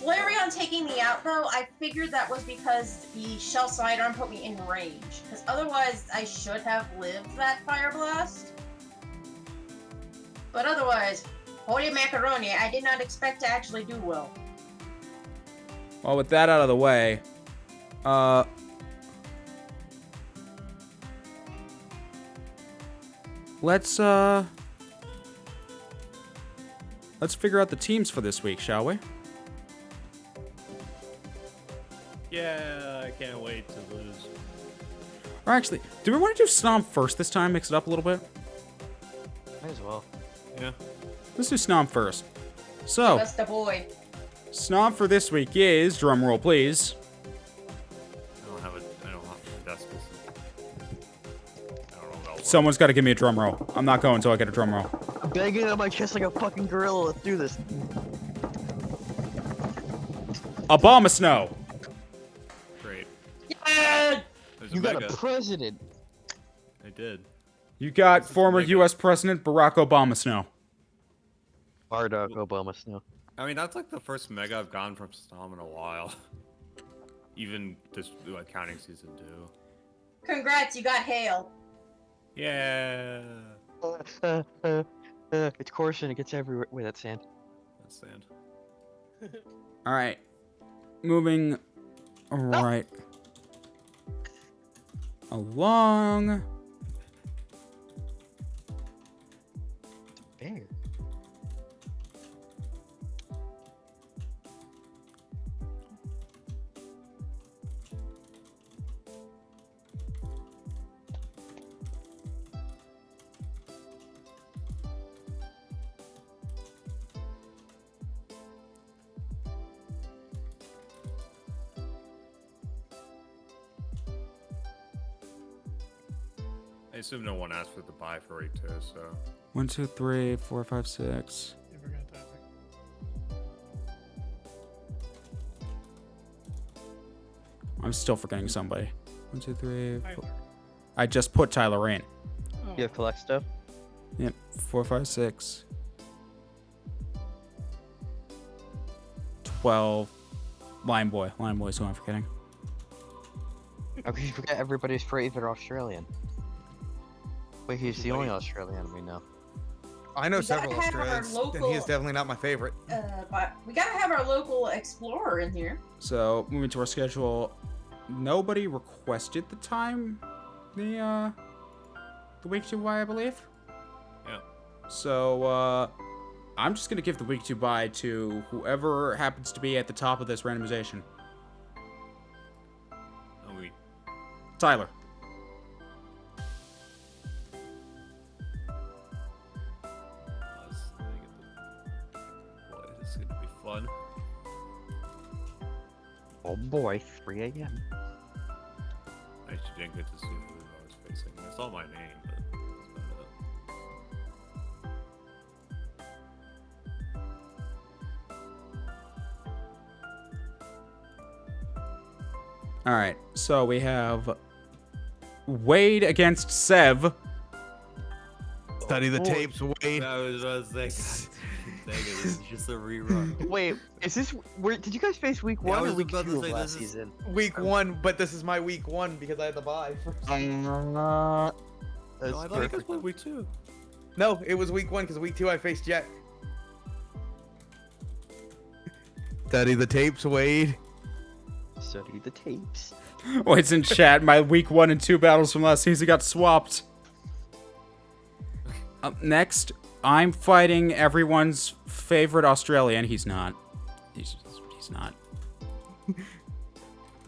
[SPEAKER 5] Flareon taking me out, though, I figured that was because the Shell Sidearm put me in range. Because otherwise, I should have lived that Fire Blast. But otherwise, holy macaroni, I did not expect to actually do well.
[SPEAKER 3] Well, with that out of the way, let's figure out the teams for this week, shall we?
[SPEAKER 1] Yeah, I can't wait to lose.
[SPEAKER 3] Or actually, do we want to do Snom first this time? Mix it up a little bit?
[SPEAKER 6] Might as well.
[SPEAKER 1] Yeah.
[SPEAKER 3] Let's do Snom first. So,
[SPEAKER 5] That's the boy.
[SPEAKER 3] Snom for this week is, drum roll please.
[SPEAKER 1] I don't have a desk. I don't know about
[SPEAKER 3] Someone's got to give me a drum roll. I'm not going until I get a drum roll.
[SPEAKER 6] I'm banging on my chest like a fucking gorilla. Let's do this.
[SPEAKER 3] Abomasnow.
[SPEAKER 1] Great.
[SPEAKER 5] Yeah!
[SPEAKER 1] There's
[SPEAKER 6] You got
[SPEAKER 1] Mega.
[SPEAKER 6] a president.
[SPEAKER 1] I did.
[SPEAKER 3] You got
[SPEAKER 1] This is
[SPEAKER 3] former
[SPEAKER 1] Mega.
[SPEAKER 3] U.S. President Barack Obama Snow.
[SPEAKER 6] Bardock Obama Snow.
[SPEAKER 1] I mean, that's like the first Mega I've gotten from Snom in a while. Even just like counting season 2.
[SPEAKER 5] Congrats, you got hail.
[SPEAKER 1] Yeah.
[SPEAKER 6] It's coarse and it gets everywhere. Wait, that's sand.
[SPEAKER 1] That's sand.
[SPEAKER 3] All right. Moving right along.
[SPEAKER 6] Bear.
[SPEAKER 1] I assume no one asked for the buy for it too, so.
[SPEAKER 3] 1, 2, 3, 4, 5, 6.
[SPEAKER 4] You forgot that.
[SPEAKER 3] I'm still forgetting somebody. 1, 2, 3, 4.
[SPEAKER 4] Tyler.
[SPEAKER 3] I just put Tyler in.
[SPEAKER 4] Oh.
[SPEAKER 6] You have collect stuff?
[SPEAKER 3] Yep. 4, 5, 6. 12. Lime Boy. Lime Boy's who I'm forgetting.
[SPEAKER 6] How could you forget everybody's favorite Australian? Wait, he's the only Australian we know.
[SPEAKER 8] I know
[SPEAKER 5] We gotta
[SPEAKER 8] several
[SPEAKER 5] have our
[SPEAKER 8] Australians, and
[SPEAKER 5] local-
[SPEAKER 8] he is definitely not my favorite.
[SPEAKER 5] But we gotta have our local explorer in here.
[SPEAKER 3] So, moving to our schedule. Nobody requested the time. The week 2 buy, I believe.
[SPEAKER 1] Yeah.
[SPEAKER 3] So, I'm just gonna give the week 2 buy to whoever happens to be at the top of this randomization.
[SPEAKER 1] Oh, we.
[SPEAKER 3] Tyler.
[SPEAKER 1] Let me get fun.
[SPEAKER 6] Oh boy, 3 a.m.
[SPEAKER 1] I actually didn't get to see who I was facing. I saw my name, but that's about
[SPEAKER 3] All right, so we have Wade against Sev.
[SPEAKER 8] Study the tapes,
[SPEAKER 1] it.
[SPEAKER 8] Wade.
[SPEAKER 1] I was about to say, God, dang it, this is just a rerun.
[SPEAKER 6] Wait, is this where did you guys face week
[SPEAKER 1] Yeah, I
[SPEAKER 6] 1 or
[SPEAKER 1] was
[SPEAKER 6] week 2
[SPEAKER 1] about to
[SPEAKER 6] of
[SPEAKER 1] say,
[SPEAKER 6] last
[SPEAKER 1] this is-
[SPEAKER 6] season?
[SPEAKER 8] Week 1, but this is my week 1 because I had to buy.
[SPEAKER 6] That's
[SPEAKER 1] No, I thought you guys
[SPEAKER 6] perfect.
[SPEAKER 1] played week 2.
[SPEAKER 8] No, it was week 1 because week 2 I faced Jack. Study the tapes, Wade.
[SPEAKER 6] Study the tapes.
[SPEAKER 3] Wade's in chat. My week 1 and 2 battles from last season got swapped. Up next, I'm fighting everyone's favorite Australian. He's not. He's not.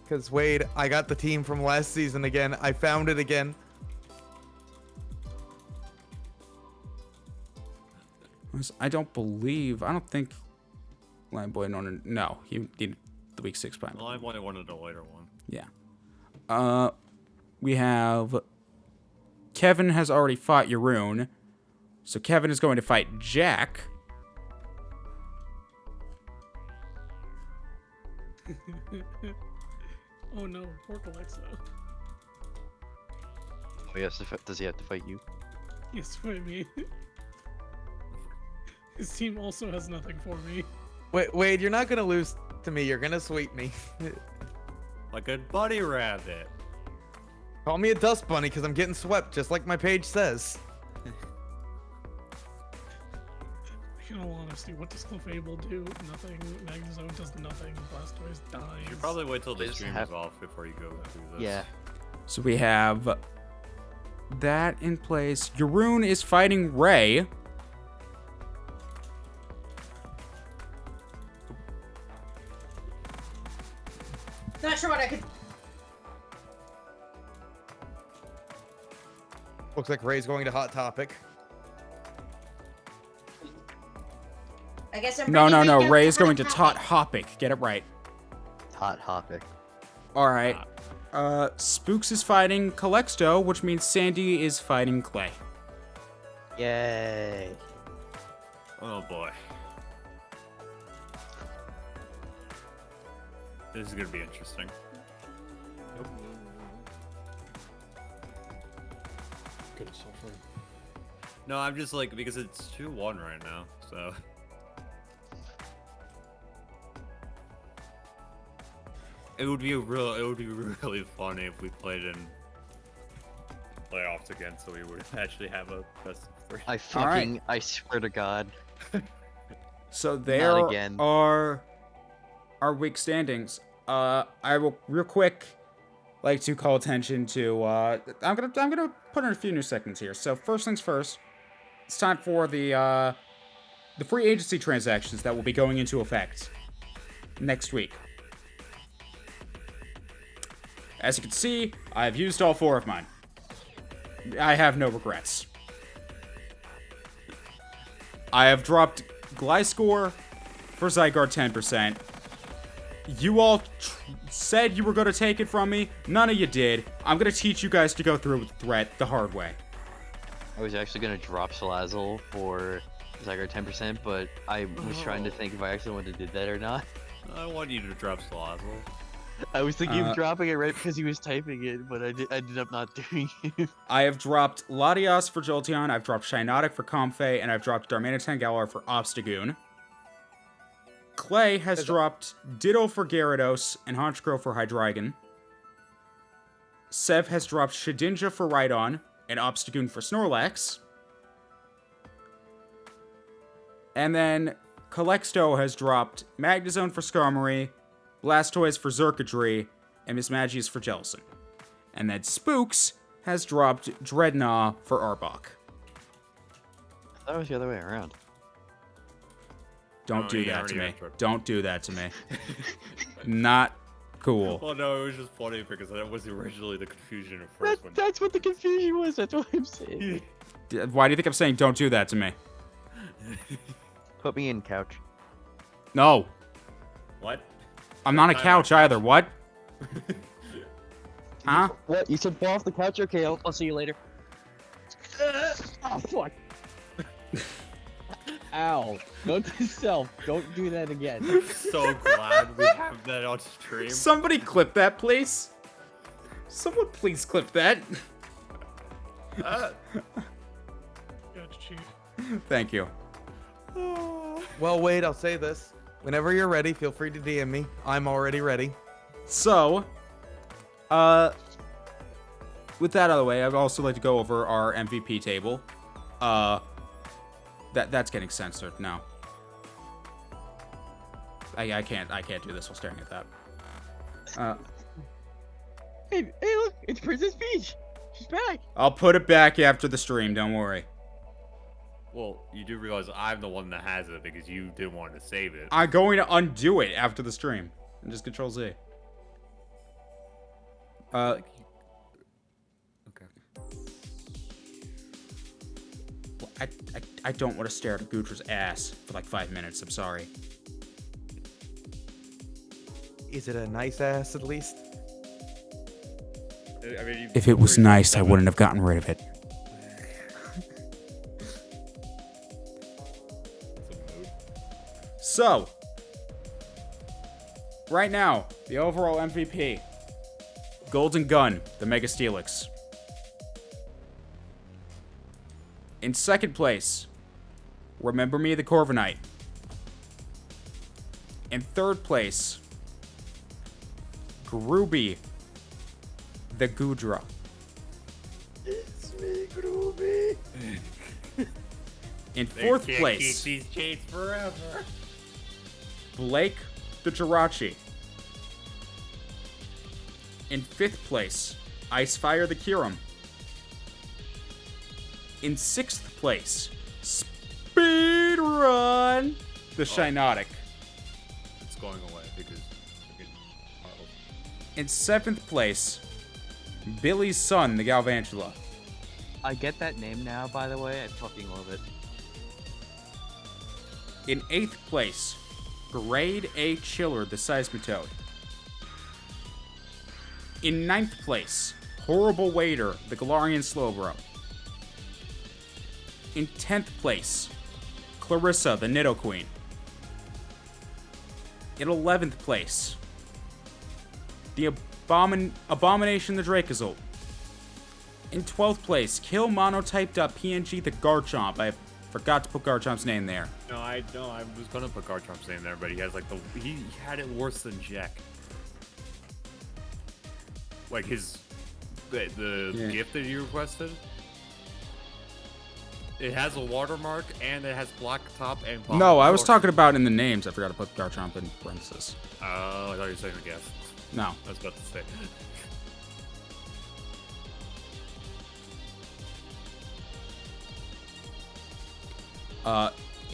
[SPEAKER 8] Because Wade, I got the team from last season again. I found it again.
[SPEAKER 3] I don't think Lion Boy no, he did the week 6 plan.
[SPEAKER 1] Well, I wanted a later one.
[SPEAKER 3] Yeah. We have Kevin has already fought Yaroon. So Kevin is going to fight Jack.
[SPEAKER 4] Oh no, poor Alexa.
[SPEAKER 6] Oh, yes, does he have to fight you?
[SPEAKER 4] Yes, fight me. His team also has nothing for me.
[SPEAKER 8] Wade, you're not gonna lose to me. You're gonna sweep me.
[SPEAKER 1] Like a bunny rabbit.
[SPEAKER 8] Call me a dust bunny because I'm getting swept, just like my page says.
[SPEAKER 4] In all honesty, what does Clefable do? Nothing. Magnezone does nothing. Blastoise dies.
[SPEAKER 1] You should probably wait till the
[SPEAKER 6] Just
[SPEAKER 1] stream
[SPEAKER 6] have-
[SPEAKER 1] is off before you go through this.
[SPEAKER 6] Yeah.
[SPEAKER 3] So we have that in place. Yaroon is fighting Ray.
[SPEAKER 5] Not sure what I could.
[SPEAKER 8] Looks like Ray's going to Hot Topic.
[SPEAKER 5] I guess I'm.
[SPEAKER 3] No.
[SPEAKER 5] bringing Ray
[SPEAKER 3] Ray
[SPEAKER 5] down
[SPEAKER 3] is going to
[SPEAKER 5] Hot
[SPEAKER 3] Tot Hopic. Get it right.
[SPEAKER 6] Hot topic.
[SPEAKER 3] All right. Spooks is fighting Calexto, which means Sandy is fighting Clay.
[SPEAKER 6] Yay.
[SPEAKER 1] Oh boy. This is gonna be interesting.
[SPEAKER 2] Good suffering.
[SPEAKER 1] No, I'm just like, because it's 2-1 right now, so. It would be really funny if we played in playoffs again, so we would actually have a best of 3.
[SPEAKER 6] I swear to God.
[SPEAKER 3] So there
[SPEAKER 6] again.
[SPEAKER 3] are our week standings. I will real quick like to call attention to I'm gonna put in a few new segments here. So first things first, it's time for the free agency transactions that will be going into effect next week. As you can see, I have used all 4 of mine. I have no regrets. I have dropped Gliscor for Zygarde 10%. You all said you were going to take it from me. None of you did. I'm going to teach you guys to go through with the threat the hard way.
[SPEAKER 6] I was actually gonna drop Salazzle for Zygarde 10%, but I was trying to think if I actually wanted to do that or not.
[SPEAKER 1] I want you to drop Salazzle.
[SPEAKER 6] I was thinking of dropping it right because he was typing it, but I ended up not doing it.
[SPEAKER 3] I have dropped Latias for Jolteon, I've dropped Shiinotic for Comfey, and I've dropped Darmanitan Galar for Obstagoon. Clay has dropped Ditto for Gyarados and Honchkrow for Hydreigon. Sev has dropped Shedinja for Rhydon and Obstagoon for Snorlax. And then Calexto has dropped Magnezone for Skarmory, Blastoise for Xurkitree, and Mismagius for Jellicent. And then Spooks has dropped Dreadnought for Arbok.
[SPEAKER 6] I thought it was the other way around.
[SPEAKER 3] Don't
[SPEAKER 1] Oh,
[SPEAKER 3] do
[SPEAKER 1] he
[SPEAKER 3] that to
[SPEAKER 1] already
[SPEAKER 3] me.
[SPEAKER 1] answered.
[SPEAKER 3] Don't do that to me. Not cool.
[SPEAKER 1] Well, no, it was just funny because that was originally the confusion at first. When
[SPEAKER 6] That's what the confusion was. That's what I'm saying.
[SPEAKER 3] Why do you think I'm saying don't do that to me?
[SPEAKER 6] Put me in, couch.
[SPEAKER 3] No.
[SPEAKER 10] What?
[SPEAKER 3] I'm not on a couch either. What? Huh?
[SPEAKER 6] What? You said fall off the couch? Okay, I'll see you later.
[SPEAKER 11] Oh, fuck. Ow. Note to self, don't do that again.
[SPEAKER 10] So glad we have that on stream.
[SPEAKER 3] Somebody clip that, please. Someone please clip that.
[SPEAKER 4] Gotcha, Chief.
[SPEAKER 3] Thank you.
[SPEAKER 8] Well, wait, I'll say this. Whenever you're ready, feel free to DM me. I'm already ready.
[SPEAKER 3] So, with that out of the way, I'd also like to go over our MVP table. That's getting censored now. I can't do this while staring at that.
[SPEAKER 11] Hey, look, it's Princess Peach. She's back.
[SPEAKER 3] I'll put it back after the stream. Don't worry.
[SPEAKER 10] Well, you do realize I'm the one that has it because you didn't want to save it.
[SPEAKER 3] I'm going to undo it after the stream and just Control Z.
[SPEAKER 10] Okay.
[SPEAKER 3] I don't want to stare at Gutra's ass for like 5 minutes. I'm sorry.
[SPEAKER 8] Is it a nice ass at least?
[SPEAKER 10] I mean,
[SPEAKER 3] If it was nice, I wouldn't have gotten rid of it. So, right now, the overall MVP, Golden Gun, the Mega Steelix. In second place, Remember Me, the Corviknight. In third place, Groovy, the Goodra.
[SPEAKER 8] It's me, Groovy.
[SPEAKER 3] In fourth
[SPEAKER 10] Keep
[SPEAKER 3] place,
[SPEAKER 10] these chains forever.
[SPEAKER 3] Blake, the Jirachi. In fifth place, Icefire, the Kyurem. In sixth place, Speedrun, the Shiinotic.
[SPEAKER 10] It's going away because
[SPEAKER 3] In seventh place, Billy's son, the Galvantula.
[SPEAKER 6] I get that name now, by the way. I fucking love it.
[SPEAKER 3] In eighth place, Grade A Chiller, the Seismitoad. In ninth place, Horrible Waiter, the Galarian Slowbro. In 10th place, Clarissa, the Nidoqueen. In 11th place, the Abomination, the Dracozolt. In 12th place, Kill Monotype.png, the Garchomp. I forgot to put Garchomp's name there.
[SPEAKER 10] No, I was gonna put Garchomp's name there, but he has like he had it worse than Jack. Like the gift that you requested. It has a watermark and it has black top and bottom.
[SPEAKER 3] No, I was talking about in the names. I forgot to put Garchomp in parentheses.
[SPEAKER 10] Oh, I thought you were saying the gift.
[SPEAKER 3] No.
[SPEAKER 10] I was about to say.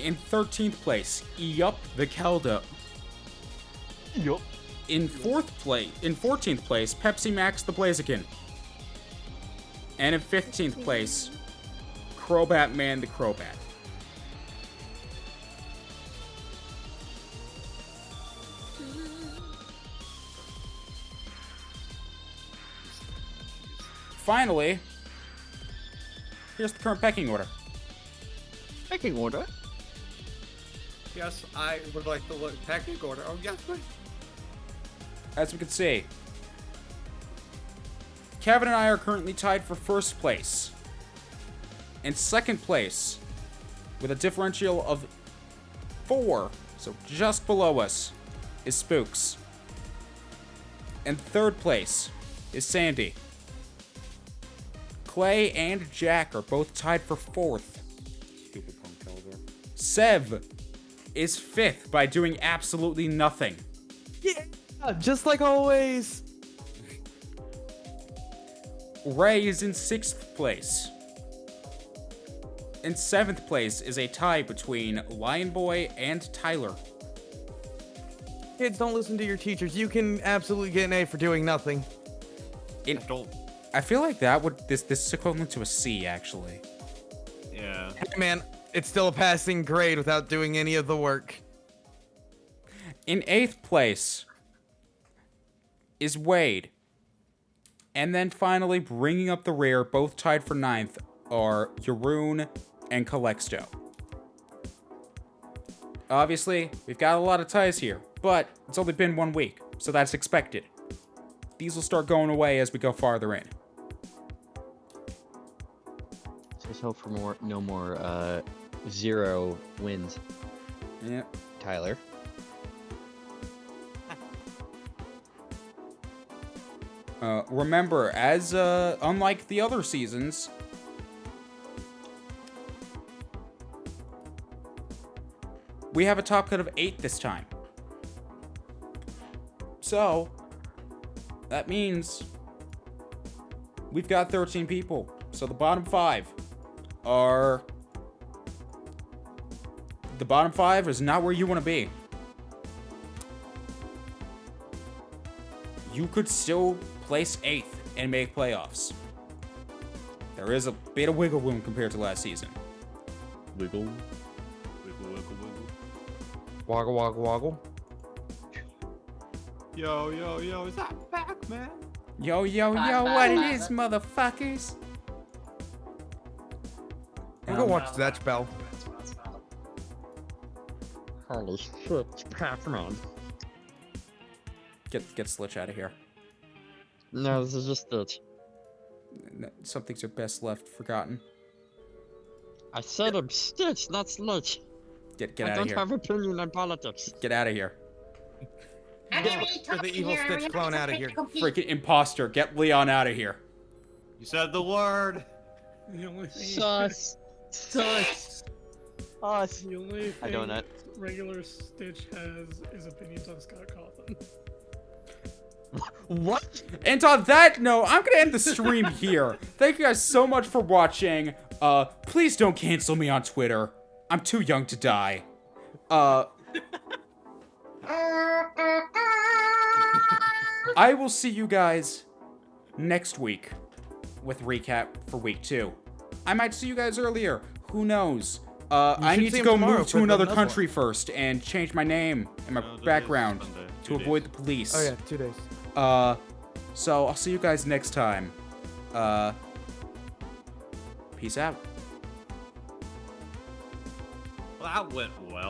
[SPEAKER 3] In 13th place, Yup, the Kelda.
[SPEAKER 6] Yup.
[SPEAKER 3] In 14th place, Pepsi Max, the Blaziken. And in 15th place, Crobat Man, the Crobat. Finally, here's the current pecking order.
[SPEAKER 6] Pecking order?
[SPEAKER 10] Yes, I would like to look packing order. Oh yes, please.
[SPEAKER 3] As we can see, Kevin and I are currently tied for first place. In second place, with a differential of 4, so just below us, is Spooks. In third place is Sandy. Clay and Jack are both tied for 4th.
[SPEAKER 10] Stupid punk Kelder.
[SPEAKER 3] Sev is 5th by doing absolutely nothing.
[SPEAKER 8] Yeah, just like always.
[SPEAKER 3] Ray is in 6th place. In 7th place is a tie between Lion Boy and Tyler.
[SPEAKER 8] Kids, don't listen to your teachers. You can absolutely get an A for doing nothing.
[SPEAKER 3] I feel like this is equivalent to a C, actually.
[SPEAKER 10] Yeah.
[SPEAKER 8] Hey, man, it's still a passing grade without doing any of the work.
[SPEAKER 3] In 8th place is Wade. And then finally, bringing up the rear, both tied for 9th, are Yaroon and Calexto. Obviously, we've got a lot of ties here, but it's only been 1 week, so that's expected. These will start going away as we go farther in.
[SPEAKER 6] Just hope for no more 0 wins.
[SPEAKER 3] Yeah.
[SPEAKER 6] Tyler.
[SPEAKER 3] Remember, as unlike the other seasons, we have a top cut of 8 this time. So, that means we've got 13 people. So the bottom 5 are... The bottom 5 is not where you want to be. You could still place 8th and make playoffs. There is a bit of wiggle room compared to last season.
[SPEAKER 6] Wiggle.
[SPEAKER 1] Wiggle, wiggle, wiggle.
[SPEAKER 8] Woggle, woggle, woggle.
[SPEAKER 1] Yo, yo, yo, is that back, man?
[SPEAKER 3] Yo, yo, yo, what it is, motherfuckers?
[SPEAKER 8] I'm gonna watch that spell.
[SPEAKER 11] Holy shit, it's Pac-Man.
[SPEAKER 3] Get Slitch out of here.
[SPEAKER 11] No, this is just it.
[SPEAKER 3] Some things are best left forgotten.
[SPEAKER 11] I said I'm Stitch, not Slitch.
[SPEAKER 3] Get
[SPEAKER 11] I
[SPEAKER 3] out of
[SPEAKER 11] don't
[SPEAKER 3] here.
[SPEAKER 11] have opinion on politics.
[SPEAKER 3] Get out of here.
[SPEAKER 8] Get the evil Stitch clone out of here.
[SPEAKER 3] Freaking imposter. Get Leon out of here.
[SPEAKER 1] You said the word.
[SPEAKER 4] The only thing,
[SPEAKER 11] Sus. Sus. Us.
[SPEAKER 4] the only
[SPEAKER 6] I
[SPEAKER 4] thing
[SPEAKER 6] don't know.
[SPEAKER 4] regular Stitch has is opinions on Scott Cawthon.
[SPEAKER 11] What?
[SPEAKER 3] And on that note, I'm gonna end the stream here. Thank you guys so much for watching. Please don't cancel me on Twitter. I'm too young to die. I will see you guys next week with recap for week 2. I might see you guys earlier. Who knows? I
[SPEAKER 8] should
[SPEAKER 3] need
[SPEAKER 8] see
[SPEAKER 3] to
[SPEAKER 8] him
[SPEAKER 3] go
[SPEAKER 8] tomorrow
[SPEAKER 3] move
[SPEAKER 8] for
[SPEAKER 3] to another
[SPEAKER 8] another
[SPEAKER 3] country first and change my name and my
[SPEAKER 1] No, that is
[SPEAKER 3] background
[SPEAKER 1] Sunday.
[SPEAKER 3] to
[SPEAKER 1] 2
[SPEAKER 3] avoid
[SPEAKER 1] days.
[SPEAKER 3] the police.
[SPEAKER 8] Oh yeah, 2 days.
[SPEAKER 3] So I'll see you guys next time. Peace out.
[SPEAKER 1] Well, that went well.